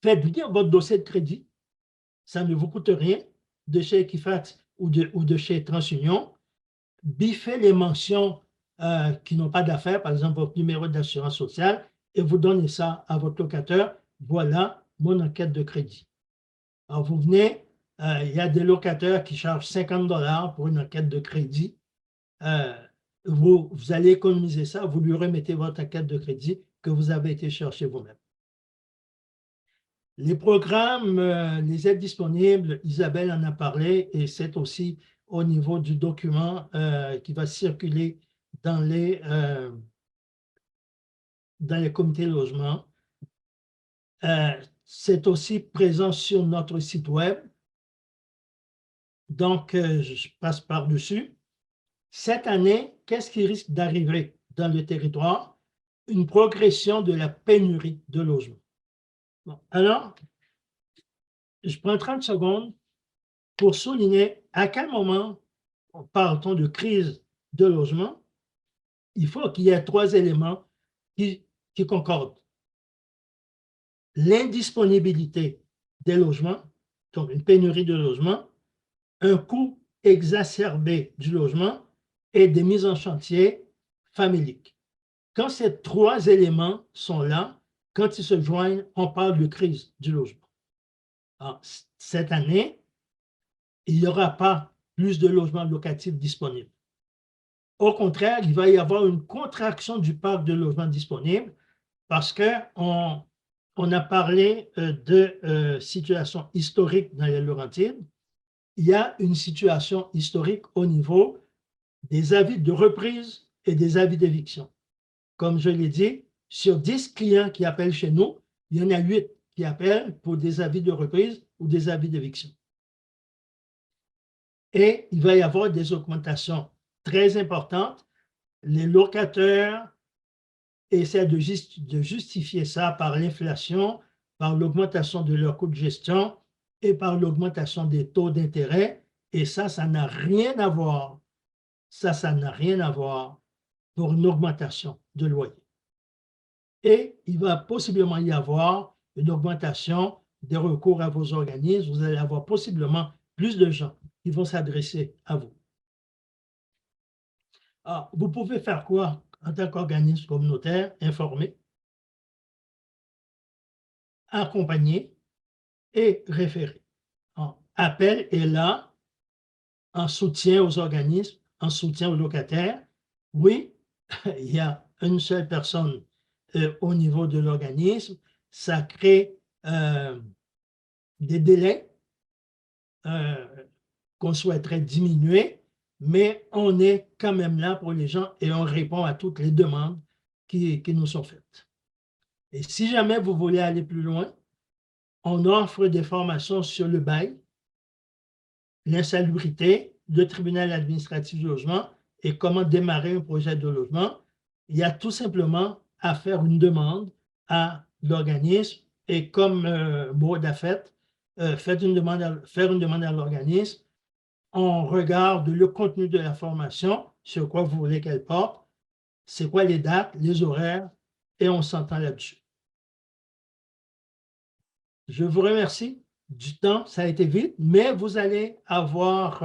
Speaker 5: Faites venir votre dossier de crédit. Ça ne vous coûte rien de chez Equifax ou de chez TransUnion. Biffez les mentions qui n'ont pas d'affaires, par exemple votre numéro d'assurance sociale, et vous donnez ça à votre locataire. Voilà mon enquête de crédit. Alors, vous venez, il y a des locataires qui chargent 50 $ pour une enquête de crédit. Vous allez économiser ça, vous lui remettez votre enquête de crédit que vous avez été chercher vous-même. Les programmes, les aides disponibles, Isabelle en a parlé, et c'est aussi au niveau du document qui va circuler dans les comités de logement. C'est aussi présent sur notre site web. Donc, je passe par-dessus. Cette année, qu'est-ce qui risque d'arriver dans le territoire? Une progression de la pénurie de logements. Bon, alors, je prends 30 secondes pour souligner à quel moment, parle-t-on de crise de logement, il faut qu'il y ait 3 éléments qui concordent. L'indisponibilité des logements, donc une pénurie de logements, un coût exacerbé du logement et des mises en chantier familiques. Quand ces 3 éléments sont là, quand ils se joignent, on parle de crise du logement. Alors, cette année, il n'y aura pas plus de logements locatifs disponibles. Au contraire, il va y avoir une contraction du parc de logements disponibles parce qu'on a parlé de situation historique dans les Laurentides. Il y a une situation historique au niveau des avis de reprise et des avis d'éviction. Comme je l'ai dit, sur 10 clients qui appellent chez nous, il y en a 8 qui appellent pour des avis de reprise ou des avis d'éviction. Et il va y avoir des augmentations très importantes. Les locataires essaient de justifier ça par l'inflation, par l'augmentation de leur coût de gestion et par l'augmentation des taux d'intérêt. Et ça n'a rien à voir. Ça n'a rien à voir pour une augmentation de loyer. Et il va possiblement y avoir une augmentation des recours à vos organismes. Vous allez avoir possiblement plus de gens qui vont s'adresser à vous. Alors, vous pouvez faire quoi en tant qu'organisme communautaire? Informer, accompagner et référer. Appel est là en soutien aux organismes, en soutien aux locataires. Oui, il y a une seule personne au niveau de l'organisme. Ça crée des délais qu'on souhaiterait diminuer, mais on est quand même là pour les gens et on répond à toutes les demandes qui nous sont faites. Et si jamais vous voulez aller plus loin, on offre des formations sur le bail, l'insalubrité, le tribunal administratif du logement et comment démarrer un projet de logement. Il y a tout simplement à faire une demande à l'organisme et comme Maud a fait, faire une demande à l'organisme. On regarde le contenu de la formation, sur quoi vous voulez qu'elle porte, c'est quoi les dates, les horaires, et on s'entend là-dessus. Je vous remercie du temps, ça a été vite, mais vous allez avoir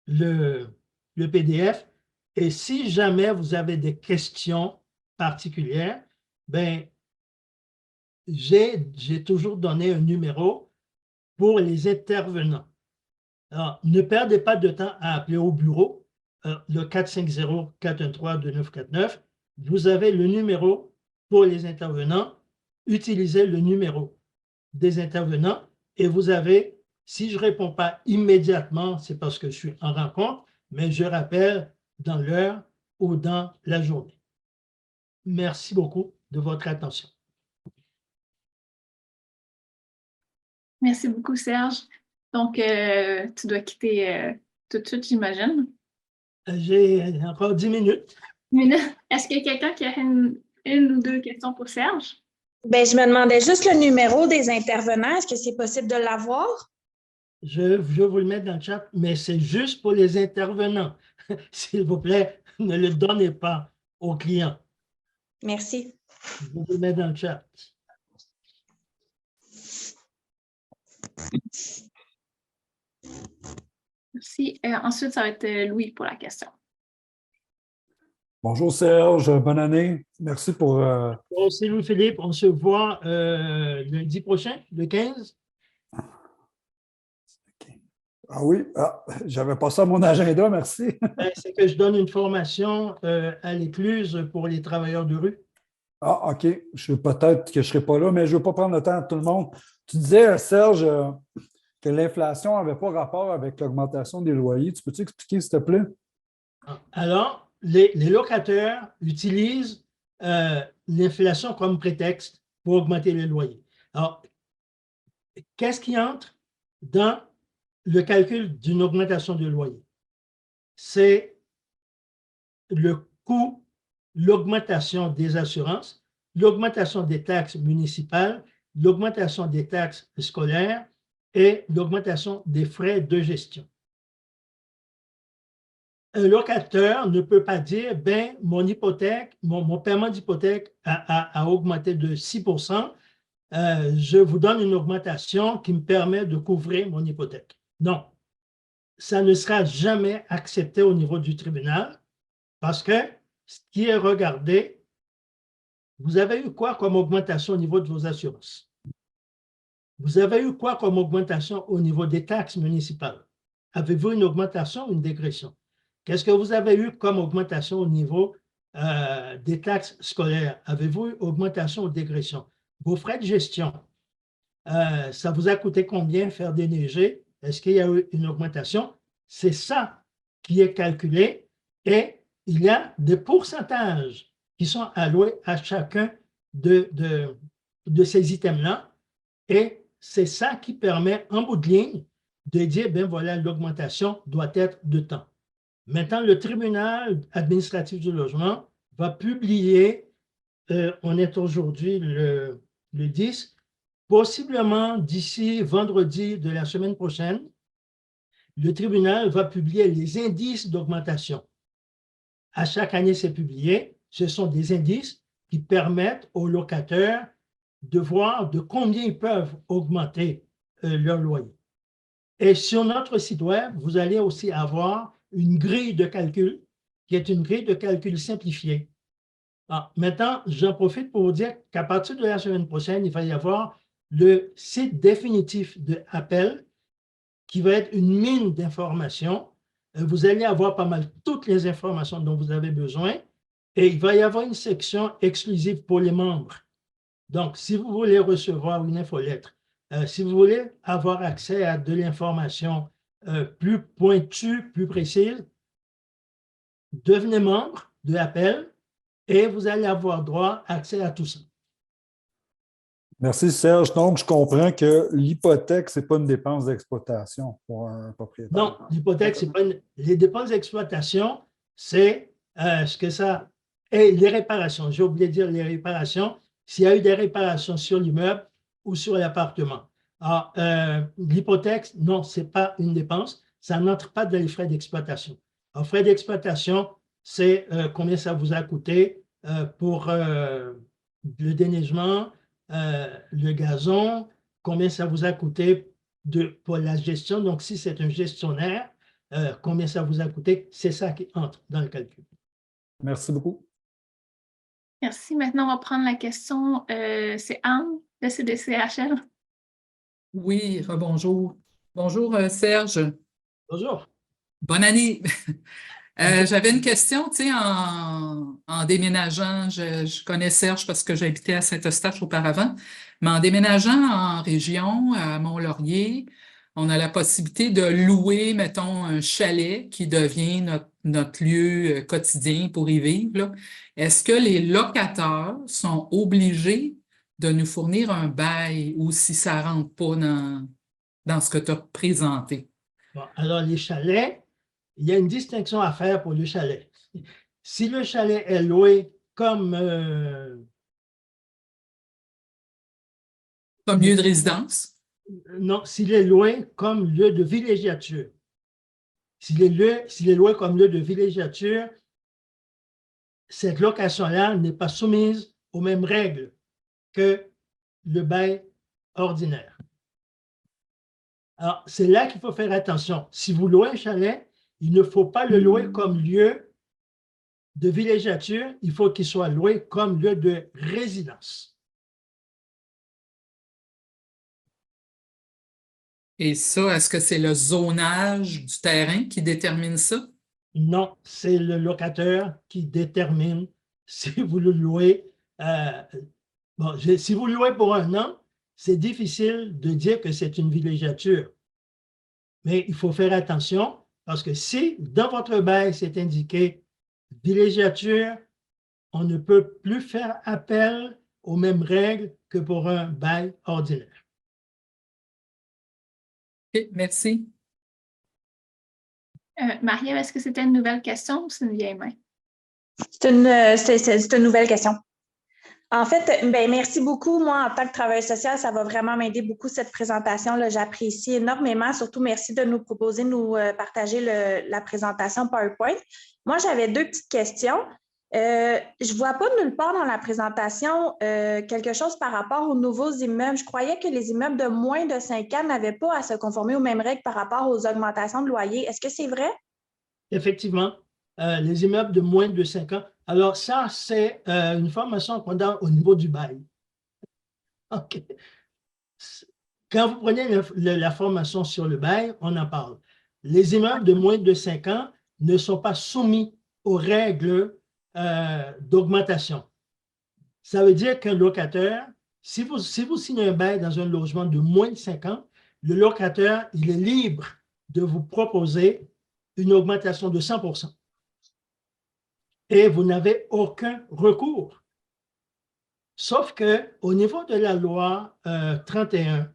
Speaker 5: le PDF. Et si jamais vous avez des questions particulière, ben, j'ai toujours donné un numéro pour les intervenants. Alors, ne perdez pas de temps à appeler au bureau, le 450-413-2949. Vous avez le numéro pour les intervenants. Utilisez le numéro des intervenants et vous avez, si je ne réponds pas immédiatement, c'est parce que je suis en rencontre, mais je rappelle dans l'heure ou dans la journée. Merci beaucoup de votre attention.
Speaker 1: Merci beaucoup, Serge. Donc, tu dois quitter tout de suite, j'imagine.
Speaker 5: J'ai encore 10 minutes.
Speaker 1: Est-ce qu'il y a quelqu'un qui a une ou deux questions pour Serge?
Speaker 10: Ben, je me demandais juste le numéro des intervenants. Est-ce que c'est possible de l'avoir?
Speaker 5: Je vous le mets dans le chat, mais c'est juste pour les intervenants. S'il vous plaît, ne le donnez pas aux clients.
Speaker 10: Merci.
Speaker 5: Je vous le mets dans le chat.
Speaker 1: Merci. Ensuite, ça va être Louis pour la question.
Speaker 9: Bonjour Serge, bonne année. Merci pour...
Speaker 5: Bon, c'est Louis-Philippe, on se voit lundi prochain, le 15.
Speaker 9: Ah oui, j'avais pas ça à mon agenda, merci.
Speaker 5: C'est que je donne une formation à l'Écluse pour les travailleurs de rue.
Speaker 9: Ah, OK. Peut-être que je ne serai pas là, mais je ne veux pas prendre le temps de tout le monde. Tu disais, Serge, que l'inflation n'avait pas rapport avec l'augmentation des loyers. Tu peux-tu expliquer, s'il te plaît?
Speaker 5: Alors, les locataires utilisent l'inflation comme prétexte pour augmenter les loyers. Alors, qu'est-ce qui entre dans le calcul d'une augmentation de loyer? C'est le coût, l'augmentation des assurances, l'augmentation des taxes municipales, l'augmentation des taxes scolaires et l'augmentation des frais de gestion. Un locataire ne peut pas dire, ben, mon hypothèque, mon paiement d'hypothèque a augmenté de 6%, je vous donne une augmentation qui me permet de couvrir mon hypothèque. Non, ça ne sera jamais accepté au niveau du tribunal parce que ce qui est regardé, vous avez eu quoi comme augmentation au niveau de vos assurances? Vous avez eu quoi comme augmentation au niveau des taxes municipales? Avez-vous une augmentation ou une dégression? Qu'est-ce que vous avez eu comme augmentation au niveau des taxes scolaires? Avez-vous eu augmentation ou dégression? Vos frais de gestion, ça vous a coûté combien faire déneiger? Est-ce qu'il y a eu une augmentation? C'est ça qui est calculé et il y a des pourcentages qui sont alloués à chacun de ces items-là et c'est ça qui permet en bout de ligne de dire, ben voilà, l'augmentation doit être de temps. Maintenant, le tribunal administratif du logement va publier, on est aujourd'hui le 10, possiblement d'ici vendredi de la semaine prochaine, le tribunal va publier les indices d'augmentation. À chaque année, c'est publié. Ce sont des indices qui permettent aux locataires de voir de combien ils peuvent augmenter leur loyer. Et sur notre site web, vous allez aussi avoir une grille de calcul qui est une grille de calcul simplifiée. Alors, maintenant, j'en profite pour vous dire qu'à partir de la semaine prochaine, il va y avoir le site définitif de Appel qui va être une mine d'informations. Vous allez avoir pas mal toutes les informations dont vous avez besoin et il va y avoir une section exclusive pour les membres. Donc, si vous voulez recevoir une infolettre, si vous voulez avoir accès à de l'information plus pointue, plus précise, devenez membre de Appel et vous allez avoir droit accès à tout ça.
Speaker 9: Merci Serge. Donc, je comprends que l'hypothèque, ce n'est pas une dépense d'exploitation pour un propriétaire.
Speaker 5: Non, l'hypothèque, c'est pas les dépenses d'exploitation, c'est ce que ça est, les réparations. J'ai oublié de dire les réparations, s'il y a eu des réparations sur l'immeuble ou sur l'appartement. Alors, l'hypothèque, non, ce n'est pas une dépense, ça n'entre pas dans les frais d'exploitation. Alors, frais d'exploitation, c'est combien ça vous a coûté pour le déneigement, le gazon, combien ça vous a coûté pour la gestion. Donc, si c'est un gestionnaire, combien ça vous a coûté, c'est ça qui entre dans le calcul.
Speaker 9: Merci beaucoup.
Speaker 1: Merci. Maintenant, on va prendre la question. C'est Anne de CDCHL.
Speaker 8: Oui, rebonjour. Bonjour, Serge.
Speaker 5: Bonjour.
Speaker 8: Bonne année. J'avais une question, tu sais, en déménageant, je connais Serge parce que j'habitais à Saint-Eustache auparavant, mais en déménageant en région, à Mont-Laurier, on a la possibilité de louer, mettons, un chalet qui devient notre lieu quotidien pour y vivre, là. Est-ce que les locataires sont obligés de nous fournir un bail ou si ça ne rentre pas dans ce que tu as présenté?
Speaker 5: Bon, alors, les chalets, il y a une distinction à faire pour le chalet. Si le chalet est loué comme
Speaker 8: lieu de résidence?
Speaker 5: Non, s'il est loué comme lieu de villégiature. S'il est loué comme lieu de villégiature, cette location-là n'est pas soumise aux mêmes règles que le bail ordinaire. Alors, c'est là qu'il faut faire attention. Si vous louez un chalet, il ne faut pas le louer comme lieu de villégiature, il faut qu'il soit loué comme lieu de résidence.
Speaker 8: Et ça, est-ce que c'est le zonage du terrain qui détermine ça?
Speaker 5: Non, c'est le locataire qui détermine si vous le louez. Si vous le louez pour 1 an, c'est difficile de dire que c'est une villégiature. Mais il faut faire attention parce que si dans votre bail c'est indiqué villégiature, on ne peut plus faire appel aux mêmes règles que pour un bail ordinaire.
Speaker 8: OK, merci.
Speaker 1: Marie-Ève, est-ce que c'était une nouvelle question ou c'est une vieille main?
Speaker 10: C'est une nouvelle question. En fait, merci beaucoup. Moi, en tant que travailleuse sociale, ça va vraiment m'aider beaucoup cette présentation-là. J'apprécie énormément. Surtout, merci de nous proposer, nous partager la présentation PowerPoint. Moi, j'avais 2 petites questions. Je ne vois pas nulle part dans la présentation quelque chose par rapport aux nouveaux immeubles. Je croyais que les immeubles de moins de 5 ans n'avaient pas à se conformer aux mêmes règles par rapport aux augmentations de loyer. Est-ce que c'est vrai?
Speaker 5: Effectivement, les immeubles de moins de 5 ans. Alors, ça, c'est une formation qu'on donne au niveau du bail. OK. Quand vous prenez la formation sur le bail, on en parle. Les immeubles de moins de 5 ans ne sont pas soumis aux règles d'augmentation. Ça veut dire qu'un locataire, si vous signez un bail dans un logement de moins de 5 ans, le locataire, il est libre de vous proposer une augmentation de 100%. Et vous n'avez aucun recours. Sauf qu'au niveau de la loi 31,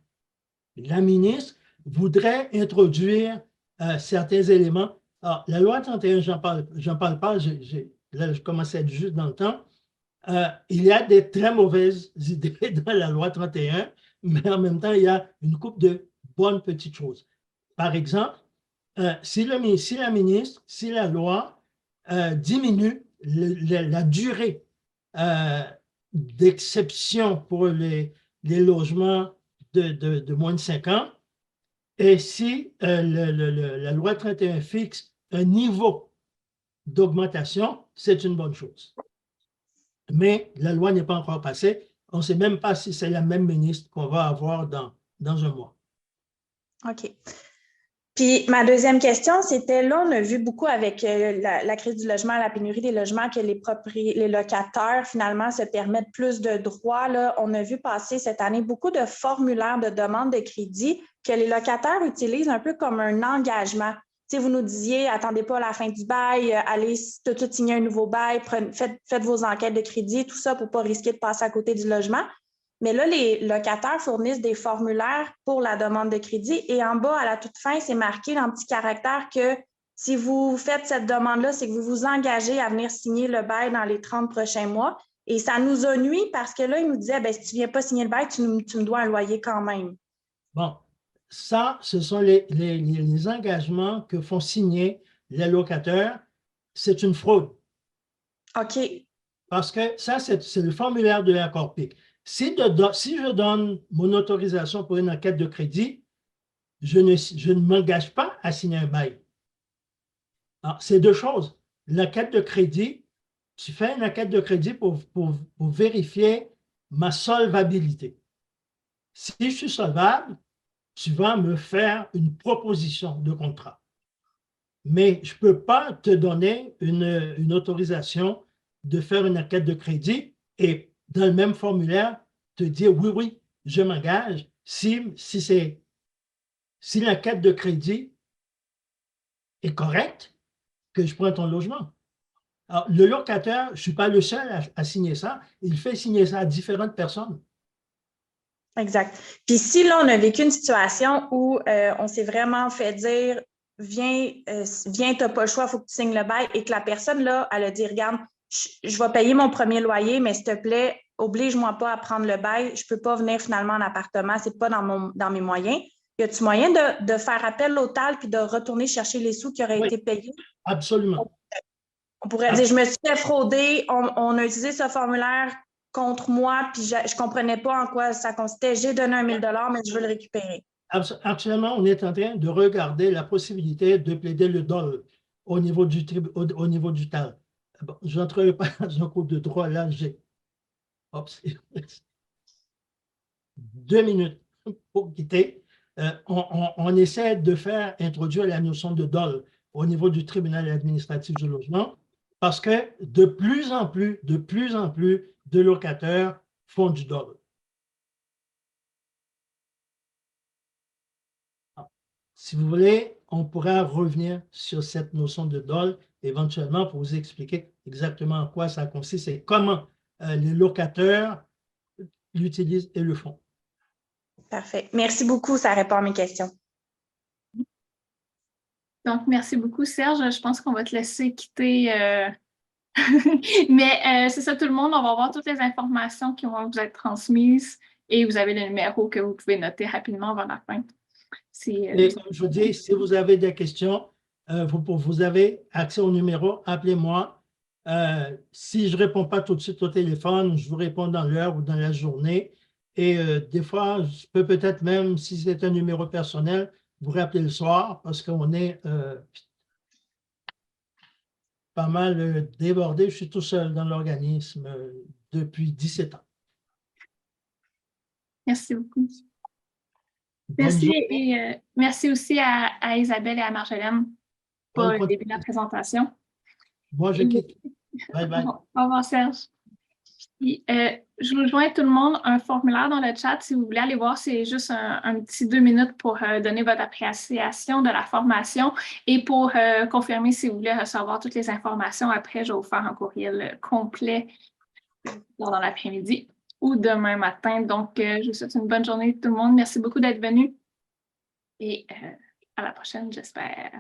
Speaker 5: la ministre voudrait introduire certains éléments. Alors, la loi 31, j'en parle pas, là, je commence à être juste dans le temps. Il y a des très mauvaises idées dans la loi 31, mais en même temps, il y a une couple de bonnes petites choses. Par exemple, si la ministre, si la loi diminue la durée d'exception pour les logements de moins de 5 ans, et si la loi 31 fixe un niveau d'augmentation, c'est une bonne chose. Mais la loi n'est pas encore passée. On ne sait même pas si c'est la même ministre qu'on va avoir dans 1 mois.
Speaker 10: OK. Puis ma deuxième question, c'était là, on a vu beaucoup avec la crise du logement, la pénurie des logements, que les locataires, finalement, se permettent plus de droits. Là. On a vu passer cette année beaucoup de formulaires de demande de crédit que les locataires utilisent un peu comme un engagement. Tu sais, vous nous disiez, attendez pas à la fin du bail, allez tout de suite signer un nouveau bail, faites vos enquêtes de crédit, tout ça pour ne pas risquer de passer à côté du logement. Mais là, les locataires fournissent des formulaires pour la demande de crédit et en bas, à la toute fin, c'est marqué dans petit caractère que si vous faites cette demande-là, c'est que vous vous engagez à venir signer le bail dans les 30 prochains mois. Et ça nous a nui parce que là, ils nous disaient, si tu ne viens pas signer le bail, tu me dois un loyer quand même.
Speaker 5: Bon, ça, ce sont les engagements que font signer les locataires. C'est une fraude.
Speaker 10: OK.
Speaker 5: Parce que ça, c'est le formulaire de l'accord PIC. Si je donne mon autorisation pour une enquête de crédit, je ne m'engage pas à signer un bail. Alors, c'est 2 choses. L'enquête de crédit, tu fais une enquête de crédit pour vérifier ma solvabilité. Si je suis solvable, tu vas me faire une proposition de contrat. Mais je ne peux pas te donner une autorisation de faire une enquête de crédit et dans le même formulaire, te dire oui, oui, je m'engage si l'enquête de crédit est correcte, que je prends ton logement. Alors, le locataire, je ne suis pas le seul à signer ça, il fait signer ça à différentes personnes.
Speaker 10: Exact. Puis si là, on a vécu une situation où on s'est vraiment fait dire viens, tu n'as pas le choix, il faut que tu signes le bail, et que la personne, là, elle a dit regarde, je vais payer mon premier loyer, mais s'il te plaît, oblige-moi pas à prendre le bail, je ne peux pas venir finalement en appartement, ce n'est pas dans mes moyens. Y a-t-il moyen de faire appel au TAL puis de retourner chercher les sous qui auraient été payés?
Speaker 5: Absolument.
Speaker 10: On pourrait dire je me suis fait frauder, on a utilisé ce formulaire contre moi, puis je ne comprenais pas en quoi ça consistait. J'ai donné 1 000 $, mais je veux le récupérer.
Speaker 5: Actuellement, on est en train de regarder la possibilité de plaider le dol au niveau du TAL. Bon, je n'entrerai pas dans un cours de droit, là, j'ai 2 minutes pour quitter. On essaie de faire introduire la notion de dol au niveau du tribunal administratif du logement parce que de plus en plus de locataires font du dol. Si vous voulez, on pourra revenir sur cette notion de dol éventuellement pour vous expliquer exactement en quoi ça consiste et comment les locataires l'utilisent et le font.
Speaker 10: Parfait. Merci beaucoup, ça répond à mes questions.
Speaker 1: Donc, merci beaucoup, Serge. Je pense qu'on va te laisser quitter. Mais c'est ça, tout le monde. On va avoir toutes les informations qui vont vous être transmises et vous avez le numéro que vous pouvez noter rapidement avant la fin.
Speaker 5: Et comme je vous dis, si vous avez des questions, vous avez accès au numéro, appelez-moi. Si je ne réponds pas tout de suite au téléphone, je vous réponds dans l'heure ou dans la journée. Et des fois, je peux peut-être même, si c'est un numéro personnel, vous rappeler le soir parce qu'on est pas mal débordé. Je suis tout seul dans l'organisme depuis 17 ans.
Speaker 1: Merci beaucoup. Merci, et merci aussi à Isabelle et à Marjolaine pour le début de la présentation.
Speaker 5: Moi, je quitte. Bye bye.
Speaker 1: Au revoir, Serge. Puis, je vous joins tout le monde un formulaire dans le chat si vous voulez aller voir. C'est juste un petit 2 minutes pour donner votre appréciation de la formation et pour confirmer si vous voulez recevoir toutes les informations. Après, je vais vous faire un courriel complet dans l'après-midi ou demain matin. Donc, je vous souhaite une bonne journée tout le monde. Merci beaucoup d'être venu et à la prochaine, j'espère.